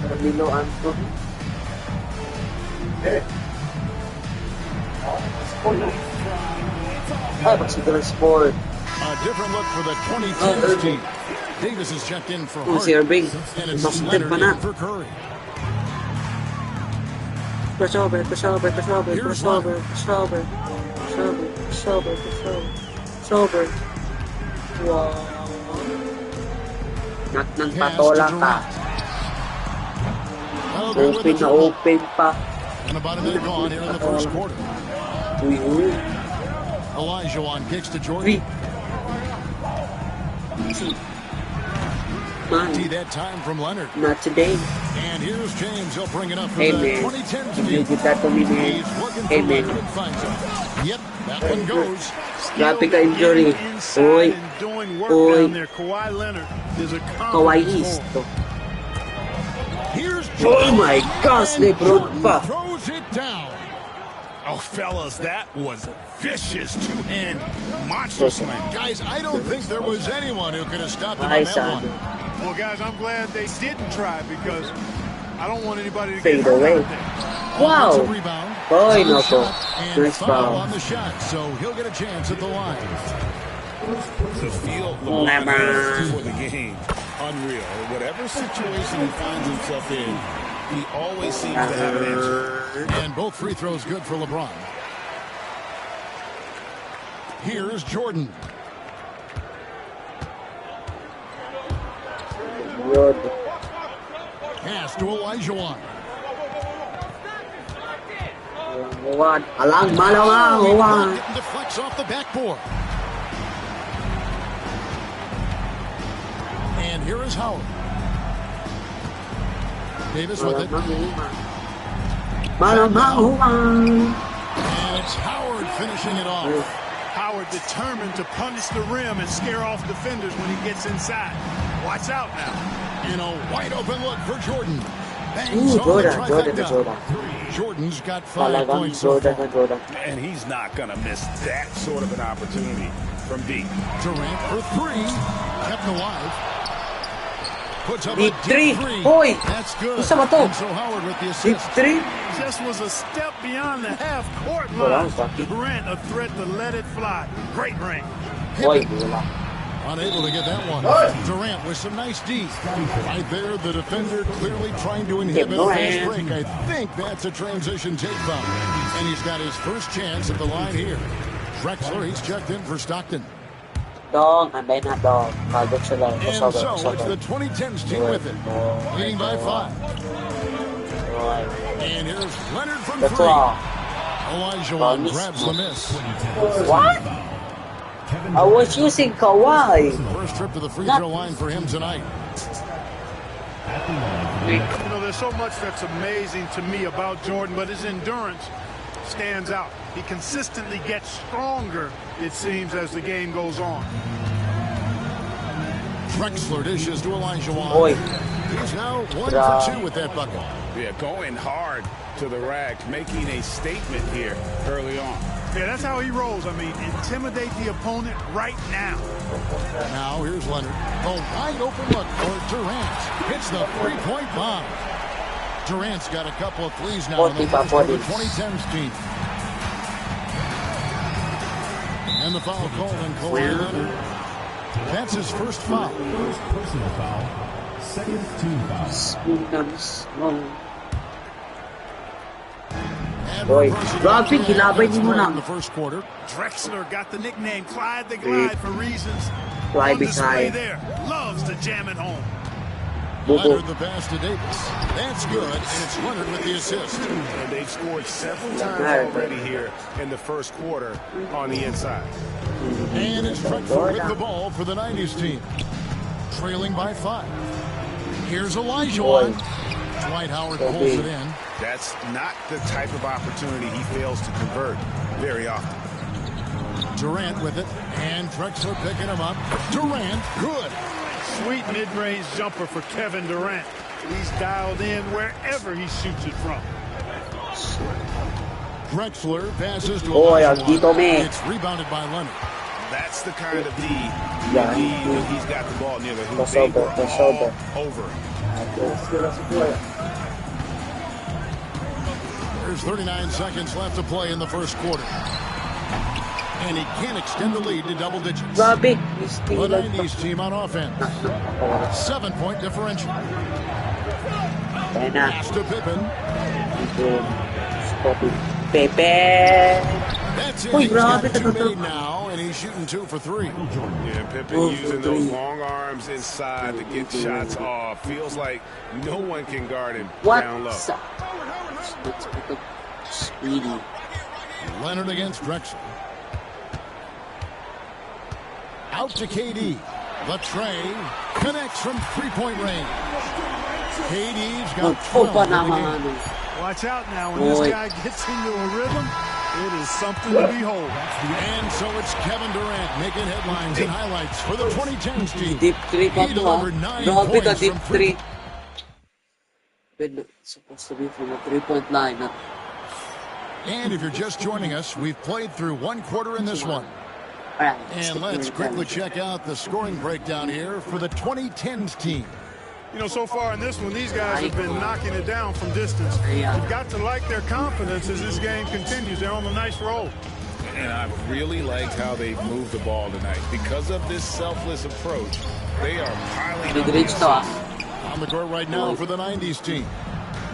Carmelo Anthony. Sport. A different look for the 2010s team. Davis has checked in for Hart. And it's Leonard in for Curry. Wow. Nang patola ka. Open na open pa. And about a minute gone here in the first quarter. Olajuwon kicks to Jordan. See that time from Leonard. Not today. And here's James. He'll bring it up for Hey, the man. 2010s team. You did that to me, man. He's working Hey, for man. Leonard and finds him. Yep, that one goes. Grabe ka injury. Oy. Oy. Kawhi Leonard is a Kawaiisto. Here's Oh my gosh, LeBron pa. Throws it down. Oh, fellas, that was a vicious two-hand monster slam. Guys, I don't think there was anyone who could have stopped him Ay, on that son. one. Well, guys, I'm glad they didn't try because I don't want anybody to Fade get hurt away. out there. Wow. Offensive rebound. Oy, On the no po. shot, and Nice foul foul. on the shot, so he'll get a chance at the line. The field LeBron has for the game, unreal. Whatever situation he finds himself in, he always seems to have an answer. And both free throws good for LeBron. Here's Jordan. Good. Pass to Olajuwon. Huwag. Alang malawang. Huwag. Deflects off the backboard. And here is Howard. Davis with it. Malamang huwag. And it's Howard finishing it off. Howard determined to punish the rim and scare off defenders when he gets inside. Watch out now. In a wide open look for Jordan. Bangs Ooh, home the Jordan. trifecta. Jordan's got 5 Talagang points so far. Jordan. And he's not going to miss that sort of an opportunity from deep. Durant for 3. Kept alive. Puts up Deep a three. deep 3. Hoy. That's good. Isa ba to? And so Howard with the Deep assist. 3. Just was a step beyond the half-court Wala, line. Saki. Durant a threat to let it fly. Great range. Hoy, wala. Unable to get that one. Durant with some nice D. Right there, the defender clearly trying to inhibit a fast break. I think that's a transition take foul. And he's got his first chance at the line here. Drexler, he's checked in for Stockton. Dong, anday na dong. Kagod sila. And so it's the 2010s team with it. Leading by 5. And here's Leonard from That's three. all. Olajuwon grabs the miss. What? I was using Kawhi. First trip to the free throw line for him tonight. You know, there's so much that's amazing to me about Jordan, but his endurance stands out. He consistently gets stronger, it seems, as the game goes on. Drexler dishes to Olajuwon. Boy. He's now 1 for 2 with that bucket. Yeah, going hard to the rack, making a statement here early on. Yeah, that's how he rolls. I mean, intimidate the opponent right now. Now here's Leonard. The wide open look for Durant. Hits the three-point bomb. Durant's got a couple of threes now in the first for the 2010s team. And the foul called on Kawhi Leonard. That's his first foul. First personal foul. Second team foul. Boy, grabe, kilabay niyo muna. In the first quarter. Drexler got the nickname Clyde the Glide for reasons. Clyde on the display Glide. there. Loves to jam it home. Leonard the pass to Davis. That's good, and it's Leonard with the assist. And they've scored several times already here in the first quarter on the inside. And it's Drexler with the ball for the 90s team. Trailing by 5. Here's Olajuwon. Dwight Howard pulls it in. That's not the type of opportunity he fails to convert very often. Durant with it, and Drexler picking him up. Durant, good. Sweet mid-range jumper for Kevin Durant. He's dialed in wherever he shoots it from. Drexler passes to Olajuwon. It's rebounded by Leonard. That's the kind of D you need when he's got the ball near the hoop. They were all over him. There's 39 seconds left to play in the first quarter. And he can't extend the lead to double digits. Grabe. The 90s team on offense. 7-point differential. Pass to Pippen. Pepe. That's it. Uy, He's got grabe, 2 tagal. made now, and he's shooting 2 for 3. Yeah, Pippen using those long arms inside to get shots off. Feels like no one can guard him down low. Speedy. Leonard against Drexler. Out to KD. The tray connects from 3-point range. KD's got 12 in the game. Watch out now. When this guy gets into a rhythm, it is something to behold. And so it's Kevin Durant making headlines and highlights for the 2010s team. Deep 3 pa He to ha. delivered 9 Grabe ka, points deep from 3. 3. But supposed to be from a 3-point line. Huh? And if you're just joining us, we've played through 1 quarter in this one. Alright, And let's quickly check out the scoring breakdown here for the 2010s team. You know, so far in this one, these guys have been knocking it down from distance. You've got to like their confidence as this game continues. They're on a nice roll. And I really liked how they've moved the ball tonight. Because of this selfless approach, they are piling up. Mid-range to ha. On the court right now for the 90s team.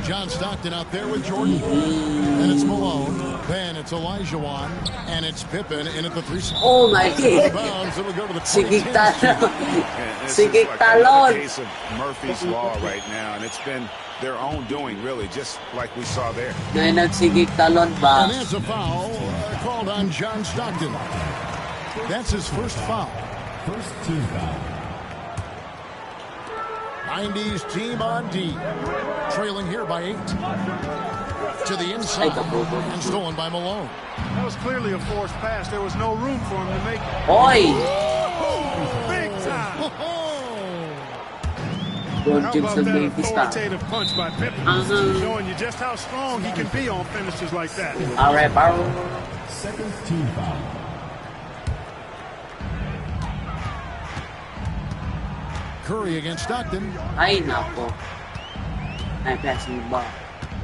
John Stockton out there with Jordan. Then it's Malone. Then it's Olajuwon. And it's Pippen in at the 3 spot. Oh my God. Bounds, it'll go to the Sigig 2010s talon. And this Sigig is like talon. a case of Murphy's Law right now. And it's been their own doing, really, just like we saw there. Ngayon nagsigig talon ba? And there's a foul called on John Stockton. That's his first foul. First team foul. 90s team on D. Trailing here by 8. To the inside. And stolen by Malone. That was clearly a forced pass. There was no room for him to make it. Oy! Big time. Don't How give about some that baby stuff. authoritative punch by Pippen? Showing you just how strong he can be on finishes like that. Alright, bro. Second team foul. Curry against Stockton. Ay, nako. Ay, passing the ball.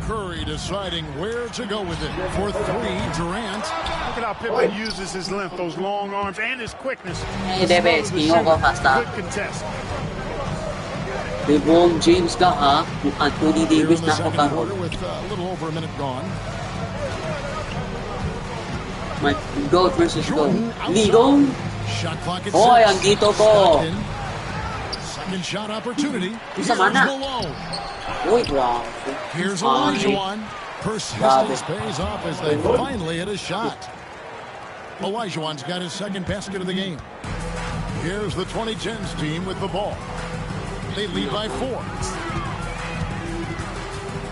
Curry deciding where to go with it. For 3, Durant. Look at how Pippen uses his length, those long arms, and his quickness. Ay, Debes, tingnan ko basta. Good contest. LeBron James ka ha? Yung Anthony Here Davis in na the ako second karon. quarter with a little over a minute gone. Goat versus goat. Jordan outside. Ligo. Shot clock at 6. Hoy, andito ko. Stockton. Second shot opportunity. Here's Sama na. Malone. Uy, grabe. Here's Olajuwon. Persistence pays off as they finally hit a shot. Olajuwon's got his second basket of the game. Here's the 2010s team with the ball. They lead by 4.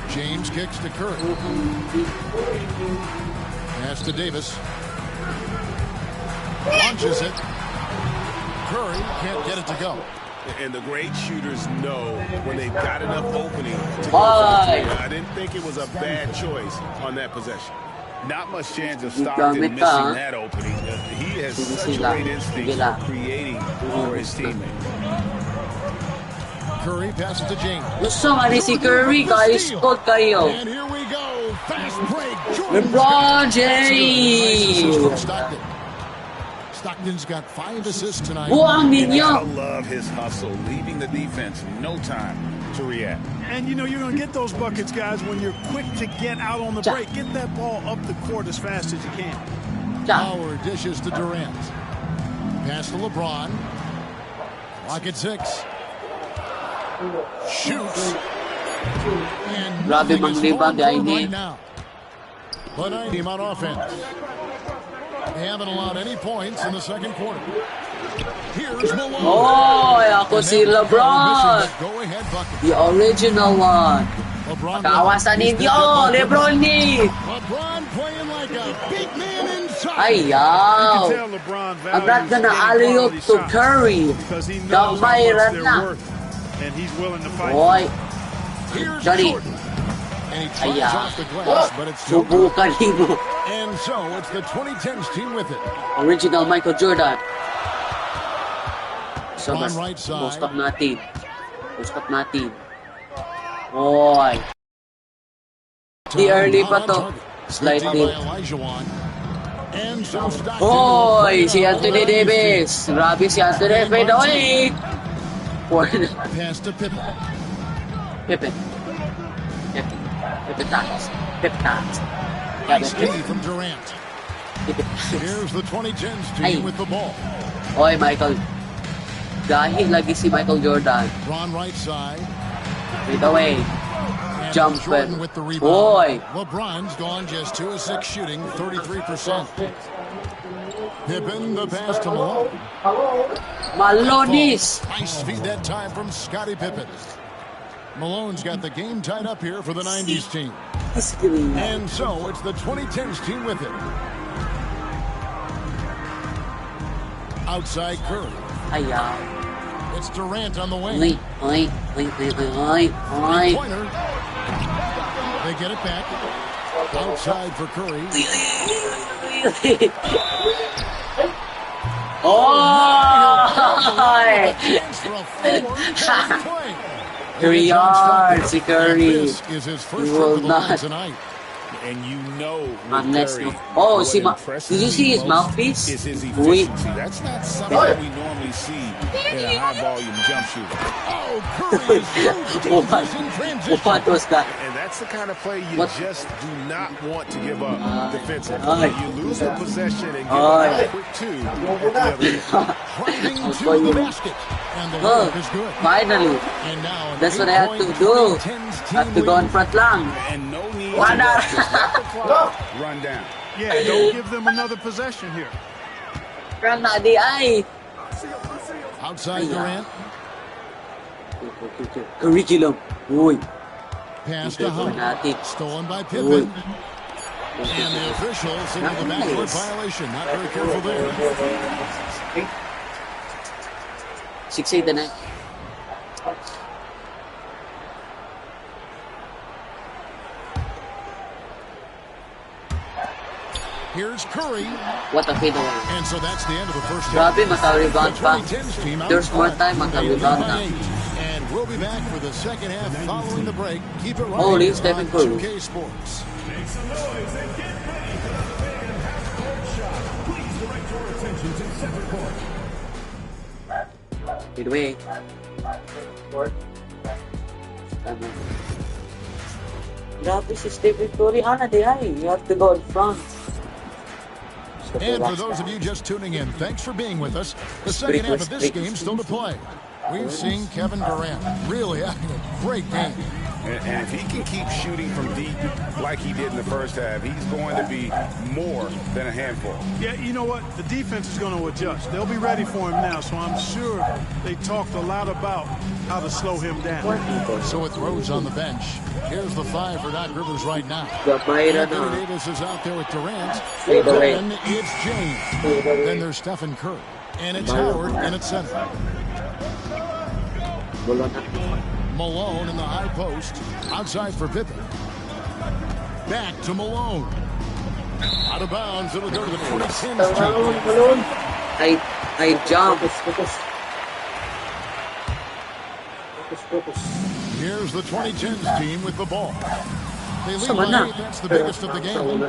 James kicks to Curry. Pass to Davis. Launches it. Curry can't get it to go. And the great shooters know when they've got enough opening to go. I didn't think it was a bad choice on that possession. Not much chance of Stockton missing that opening. He has such great instincts for creating for his teammates. Curry passes to James. Gusto nga ni si Curry, guys. Scott kayo. And here we go. Fast break. LeBron James. Stockton's got 5 assists tonight. Buang ninyo. I love his hustle, leaving the defense no time to react. And you know you're going to get those buckets, guys, when you're quick to get out on the break. Get that ball up the court as fast as you can. Howard dishes to Durant. Pass to LeBron. Clock at 6. Shoots. And nothing is falling right now. But I team on offense. They haven't allowed any points in the second quarter. Here's Malone. Oh, ako si LeBron. The original one. Kawasan ninyo, LeBron ni. LeBron playing like a big man inside. Ayaw. I'm not gonna alley-oop to Curry. Gamay na. And he's willing to fight. Boy. Johnny. And he tries off the glass, but it's subukan mo. And so it's the 2010s team with it. Original Michael Jordan. So on right side. Stop natin. Stop natin. Boy. The early pa to. Slightly. Boy, si Anthony Davis. Grabe si Anthony. Fade away. Pass to Pippen. Pippen times. Nice key from Durant. Here's the 2010s team with the ball. Oy, Michael. Dahil lagi si Michael Jordan. Ron right side. Right away. Jumper. With the rebound. Boy. LeBron's gone just 2 of 6 shooting, 33%. Pippen, the pass to Malone. Malonis. Nice feed that time from Scottie Pippen. Malone's got the game tied up here for the 90s team. And so it's the 2010s team with it. Outside Curry. It's Durant on the wing. Pointer. They get it back. Outside for Curry. Oh! 3 yards, Curry. He will not. And you know, unless Curry, oh, see, did you see his mouthpiece? Is his efficiency. That's not something we normally see in a high-volume jump shooter. Oh, Curry is what was that? And that's the kind of play you just do not want to give up defensively. You lose the possession and give up a quick 2 at the other end. Driving to the basket. And the work is good. Finally. And now that's what I had to do. I have to go in front lang. And no need to just let the clock run down. Yeah, don't give them another possession here. Run na di ay. Outside Durant. Curriculum. Uy. Pass to Howard. Stolen by Pippen. And the official signaled the backcourt violation. Not very careful there. 6-8 na. Here's Curry. What a fadeaway. And so that's the end of the first half. Grabe, maka-rebound pa. There's more time, maka-rebound na. And we'll be back for the second half following the break. Keep it right Holy Stephen Curry. 2K Sports. Make some noise and get ready for the big and half-court shot. Please direct your attention to center court. Fadeaway. Grabe si Stephen Curry. Ana di ay. You have to go in front. And for those of you just tuning in, thanks for being with us. The second half of this game still to play. We've seen Kevin Durant really having a great game. And if he can keep shooting from deep like he did in the first half, he's going to be more than a handful. Yeah, you know what? The defense is going to adjust. They'll be ready for him now, so I'm sure they talked a lot about how to slow him down. So with Rose on the bench, here's the 5 for Doc Rivers right now. Anthony Davis is out there with Durant. Then it's James. Then there's Stephen Curry. And it's Howard, and it's center. Malone in the high post. Outside for Pippen. Back to Malone. Out of bounds. It'll go to the 2010s Malone. I jump. Here's the 2010s team with the ball. They lead by 8. That's the biggest of the game.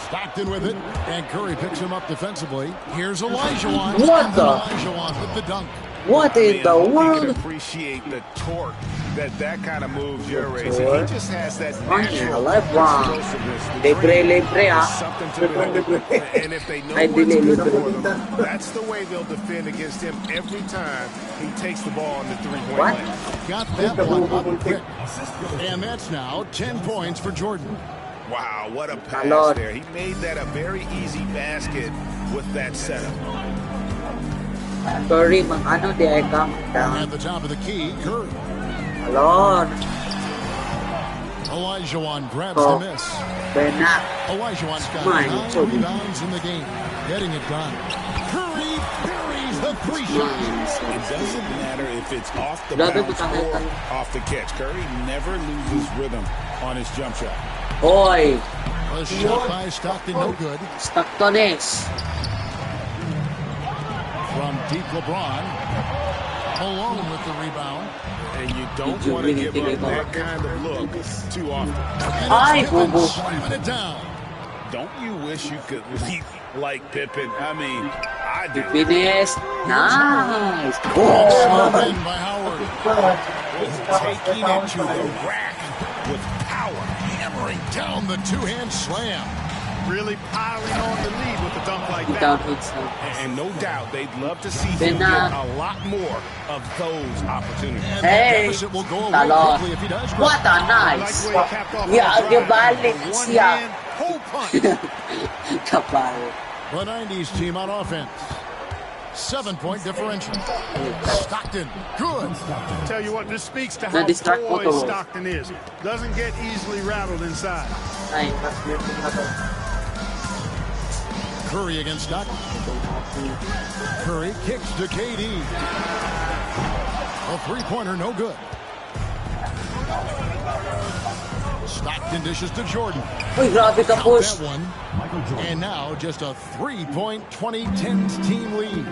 Stockton with it. And Curry picks him up defensively. Here's Olajuwon. What the? Olajuwon with the dunk. What in the world? You can appreciate the torque that kind of moves your race. He just has that natural explosiveness. Something to behold. And if they know what's good for them, that's the way they'll defend against him every time he takes the ball in the three-point line. Got that one up quick. And that's now 10 points for Jordan. Wow, what a pass there. He made that a very easy basket with that setup. Curry, ano di ay come down. At the top of the key, Curry. Lord. Olajuwon grabs the miss. Olajuwon's got 9 rebounds in the game. Getting it done. Curry buries the 3 shots. It doesn't matter if it's off the bounce or off the catch. Curry never loses rhythm on his jump shot. Boy. A shot by Stockton, no good. Stocktones. From deep LeBron. Malone with the rebound. And you don't want to give up that kind of look too often. And it's slamming it down. Don't you wish you could leap like Pippen? I mean, I do. Finish. Nice. Oh. In by Howard. Taking it to the rack with power. Hammering down the 2-hand slam. Really piling on the lead with a dunk like that. And no doubt they'd love to see him get a lot more of those opportunities. And the deficit will go away quickly if he does. What a nice. Yeah, gabalik siya. Kapal. The 90s team on offense. 7-point differential. Stockton, good. Tell you what, this speaks to how poised Stockton is. Doesn't get easily rattled inside. Curry against Stockton. Curry kicks to KD. A 3-pointer, no good. Stockton dishes to Jordan. Uy, grabe ka push. That one. And now just a 3-point 2010s team lead.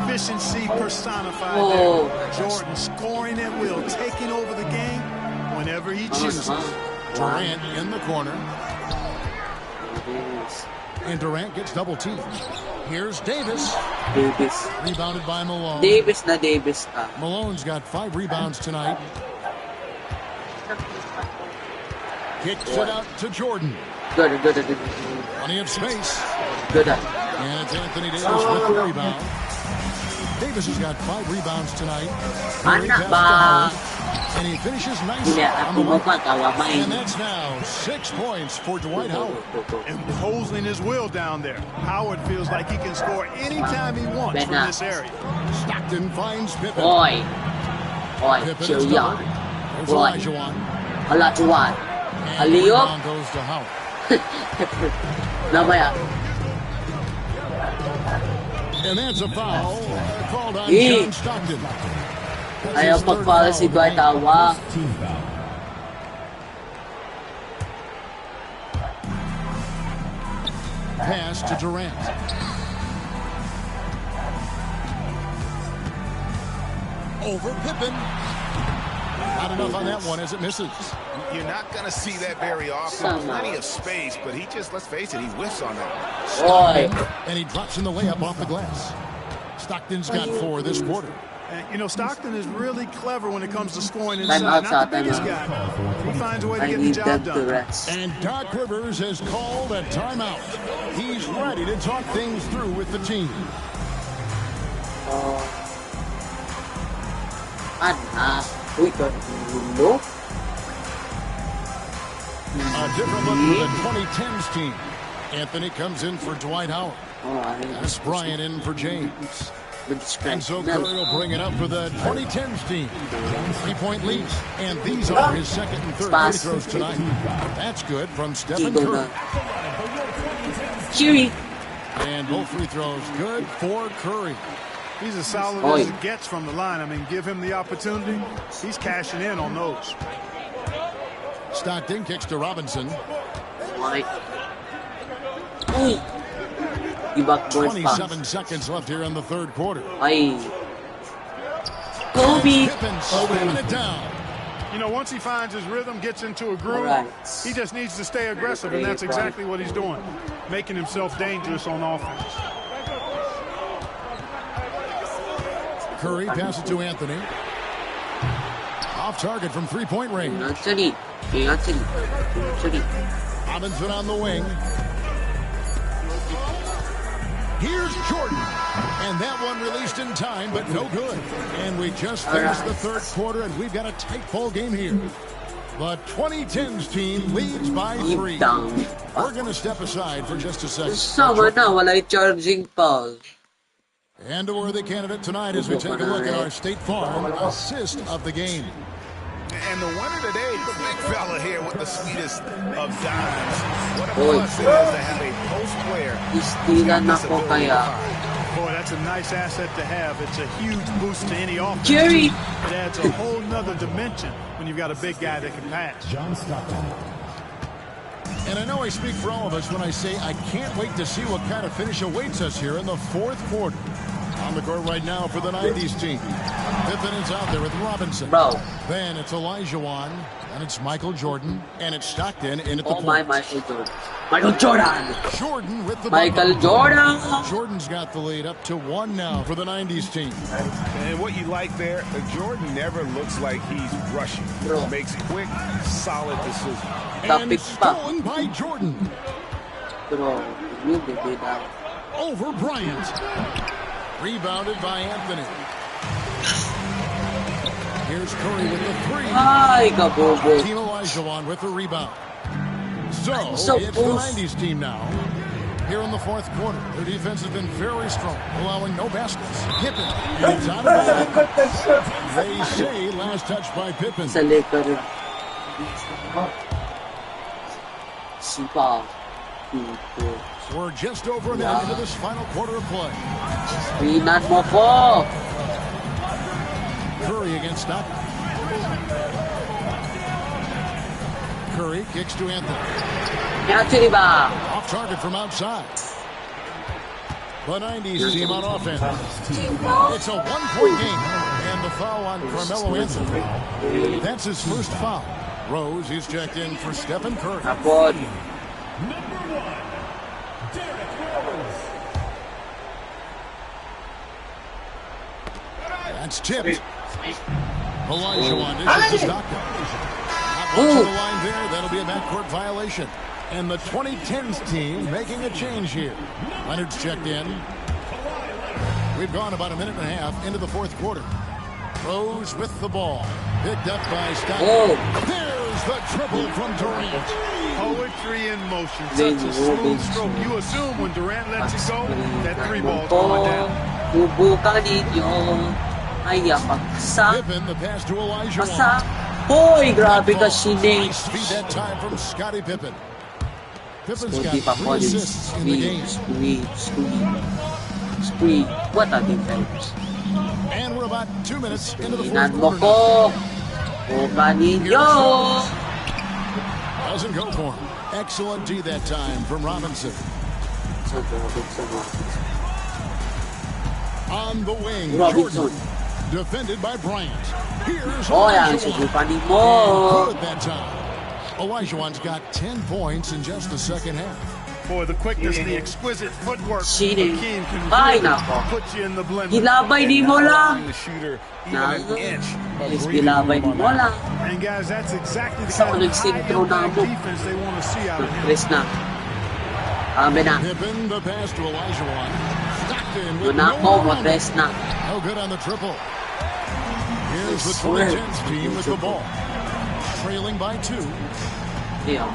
Efficiency personified there. Jordan scoring at will, taking over the game whenever he chooses. Durant in the corner. And Durant gets double teamed. Here's Davis. Rebounded by Malone. Davis na Davis ka. Malone's got 5 rebounds tonight. Kicks it out to Jordan. Good. Plenty of space. Good. And it's Anthony Davis with the rebound. Davis has got 5 rebounds tonight. Anak ba? And he finishes nicely on the line. And that's now 6 points for Dwight Howard. Imposing his will down there. Howard feels like he can score anytime he wants from this area. Stockton finds Pippen. Boy, Pippen is covered. There's Olajuwon. Olajuwon. Aliyop. Goes to Howard. Namaya. And that's a foul called on John Stockton. Ayaw magpala si Dwight Howard. Pass to Durant. Over Pippen. Not enough on that one as it misses. You're not going to see that very often. Plenty of space, but he just, let's face it, he whiffs on that. And he drops in the layup off the glass. Stockton's got 4 this quarter. And, you know, Stockton is really clever when it comes to scoring inside. Not the biggest guy, but he finds a way to get the job done. And Doc Rivers has called a timeout. He's ready to talk things through with the team. Anak. Uy, kagulo. A different look for the 2010s team. Anthony comes in for Dwight Howard. That's Bryant in for James. And so Curry will bring it up for the 2010s team. 3-point lead. And these are his second and third free throws tonight. That's good from Stephen Curry. Curry. And both free throws good for Curry. He's as solid as it gets from the line. I mean, give him the opportunity. He's cashing in on those. Stockton kicks to Robinson. 27 seconds left here in the third quarter. Kobe. Pippen slamming it down. You know, once he finds his rhythm, gets into a groove, he just needs to stay aggressive, and that's exactly what he's doing, making himself dangerous on offense. Curry passes to Anthony. Off target from three-point range. Robinson on the wing. Here's Jordan. And that one released in time, but no good. And we just finished the third quarter, and we've got a tight ball game here. The 2010s team leads by 3. We're going to step aside for just a second. And a worthy candidate tonight as we take a look at our State Farm assist of the game. And the winner today, the big fella here with the sweetest of dimes. What a plus it is to have a post player. Boy, that's a nice asset to have. It's a huge boost to any offense. Jerry. It adds a whole nother dimension when you've got a big guy that can pass. John Stockton. And I know I speak for all of us when I say I can't wait to see what kind of finish awaits us here in the fourth quarter. On the court right now for the 90s team. Pippen is out there with Robinson. Then it's Olajuwon, and it's Michael Jordan, and it's Stockton in at the point. Michael Jordan. Jordan with the Michael Jordan. Jordan's got the lead up to 1 now for the 90s team. And what you like there, Jordan never looks like he's rushing. Makes quick, solid decisions. And stolen by Jordan. Over Bryant. Rebounded by Anthony. Here's Curry with the 3. Team Olajuwon with the rebound. So it's the 90s team now. Here in the fourth quarter, their defense has been very strong, allowing no baskets. Pippen is out of bounds. They say last touch by Pippen. We're just over a minute into this final quarter of play. Curry against Stockton. Curry kicks to Anthony. Off target from outside. The 90s team on offense. It's a one-point game. And the foul on Carmelo Anthony. That's his first foul. Rose, he's checked in for Stephen Curry. That's tipped. Olajuwon dishes to Stockton. Not much of the line there. That'll be a backcourt violation. And the 2010s team making a change here. Leonard's checked in. We've gone about a minute and a half into the fourth quarter. Rose with the ball. Picked up by Stockton. There's the triple from Durant. Poetry in motion. Such a smooth stroke. You assume when Durant lets it go, that 3 ball's going down. Pippen, the pass to Olajuwon. Grabe ka sining. Speed that time from Scottie Pippen. Pippen's got 3 assists in the game. Squeeze. What a defense. And we're about 2 minutes into the fourth quarter. Doesn't go for him. Excellent D that time from Robinson. On the wing, Jordan. Defended by Bryant. Here's Olajuwon. Good that time. Olajuwon's got 10 points in just the second half. Boy, the quickness and the exquisite footwork. Cheating. Hakeem can Ay, really nako. put you in the blender. Gilabay di mo lang. The shooter even an inch of Gilabay di mo lang. And guys, that's exactly the Sa kind of nagsintro na high-impact mo. defense they want to see out of him. Chris na. Amen na. Pippen, the pass to Olajuwon. Stockton with Doon na no ako, run. mag-rest na. No good on the triple. Here's Here's the 2010s team with the ball. Trailing by 2. Yeah.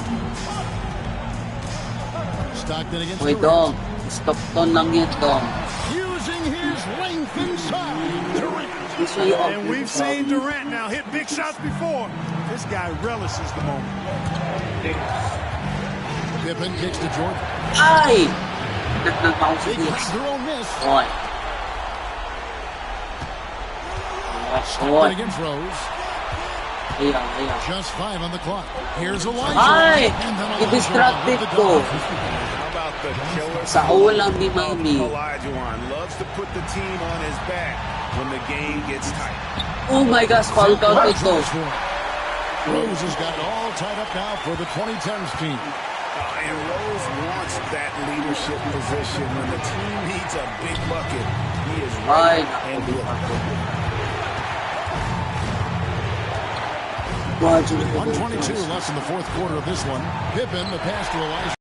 Stockton against Wait, Durant. Dom. Stockton lang yan, Dom. Using his length inside. Durant. And we've seen Durant now hit big shots before. This guy relishes the moment. Pippen kicks to Jordan. Ay! Nag-bounce They this. got their own miss. Oy. Stockton against Rose. Ayan. Just 5 on the clock. Here's Elijah. Ay! And then Elijah I-distracted with the ko. dunk. How about the killer? Sa ulam ni Mami. Olajuwon loves to put the team on his back when the game gets tight. Oh my gosh, foul count ito. Rose has got it all tied up now for the 2010s team. And Rose wants that leadership position. When the team needs a big bucket, he is right and good. 122 less in the fourth quarter of this one. Pippen, the pass to Elijah.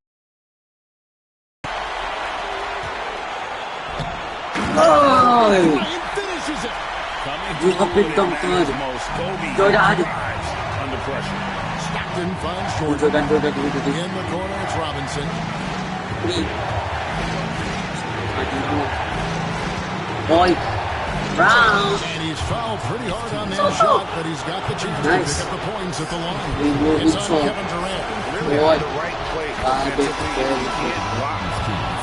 Ay! Bryant finishes it. You kapit kang third. Jordan. Under pressure. Stockton finds Jordan. Jordan. In the corner, it's Robinson. Boy. Brown. And he's fouled pretty hard on that shot, but he's got the chance Nice. to pick up the points at the line. It's It's on Kevin Durant. Really Boy. on the right play defensively, and he can't block.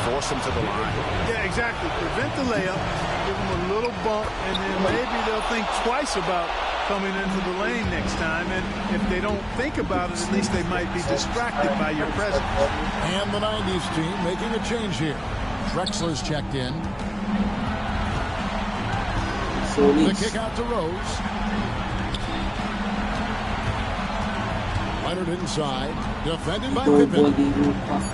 Force him to the line. Yeah, exactly. Prevent the layup, give him a little bump, and then maybe they'll think twice about coming into the lane next time. And if they don't think about it, at least they might be distracted by your presence. And the 90s team making a change here. Drexler's checked in. The kick out to Rose. Leonard inside. Defended by Pippen.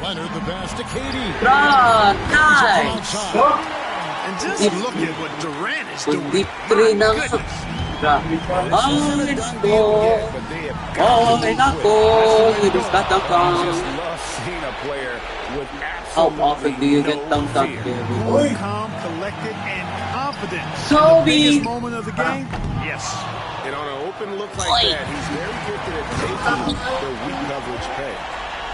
Leonard the pass to Katie. Nice! And just look at what Durant is doing. Deep three na nga. Oh, let's go. Oh, ay nako. It is not a foul. How often do you get dunked on, Cool, calm, collected, and confident. Kobe! Biggest moment of the game? Yes. And on an open look like that, he's very gifted at taking the weak coverage pay.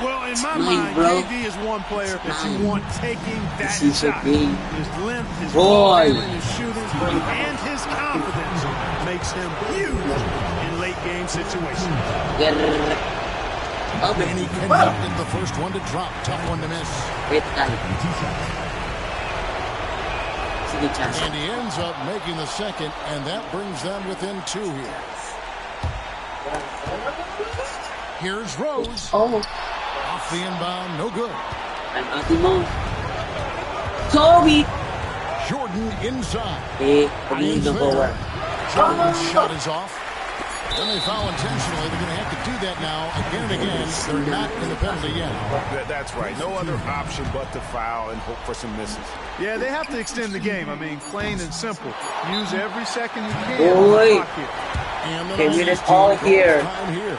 Well, in my Nice, mind, bro. KD is one player that you want taking that This is a shot. game. His length, his Boy. ball handling, his shooting, and his confidence makes him huge in late game situations. And he connected the first one to drop. Tough one to miss. Wait lang. Sige, chance. And he ends up making the second, and that brings them within 2 here. Here's Rose. Oh, Off the inbound, no good. ang ating mo. Kobe! Jordan inside. Pagiging ng forward. Jordan's shot is off. When they foul intentionally, they're going to have to do that now again and again. They're not in the penalty yet. That's right. No other option but to foul and hope for some misses. Yeah, they have to extend the game. I mean, plain and simple. Use every second you can. Boy. And the Okay, we Niners did all team here. time here.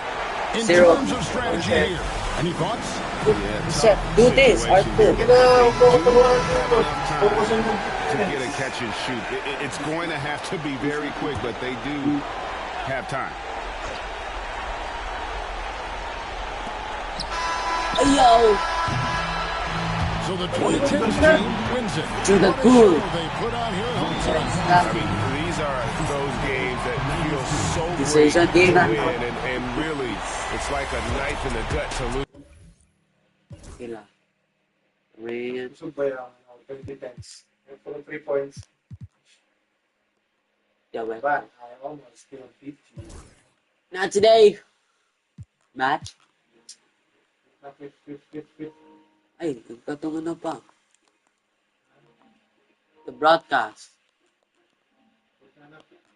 In 0. terms of strategy here, any thoughts? Do this, Arthur. To get a catch and shoot. It's going to have to be very quick, but they do have time. Ayaw! So the 2010 team wins it. To the What a cool. show they put on here at home tonight. I mean, these are those games that feel so This great is a game to that- win, and really, it's like a knife in the gut to lose. Sila. Man. So by 20 times. For 3 points. Yeah, well. But I almost still beat you. Not today. Match? Not with. Ay, nagkatungan na pa. The broadcast.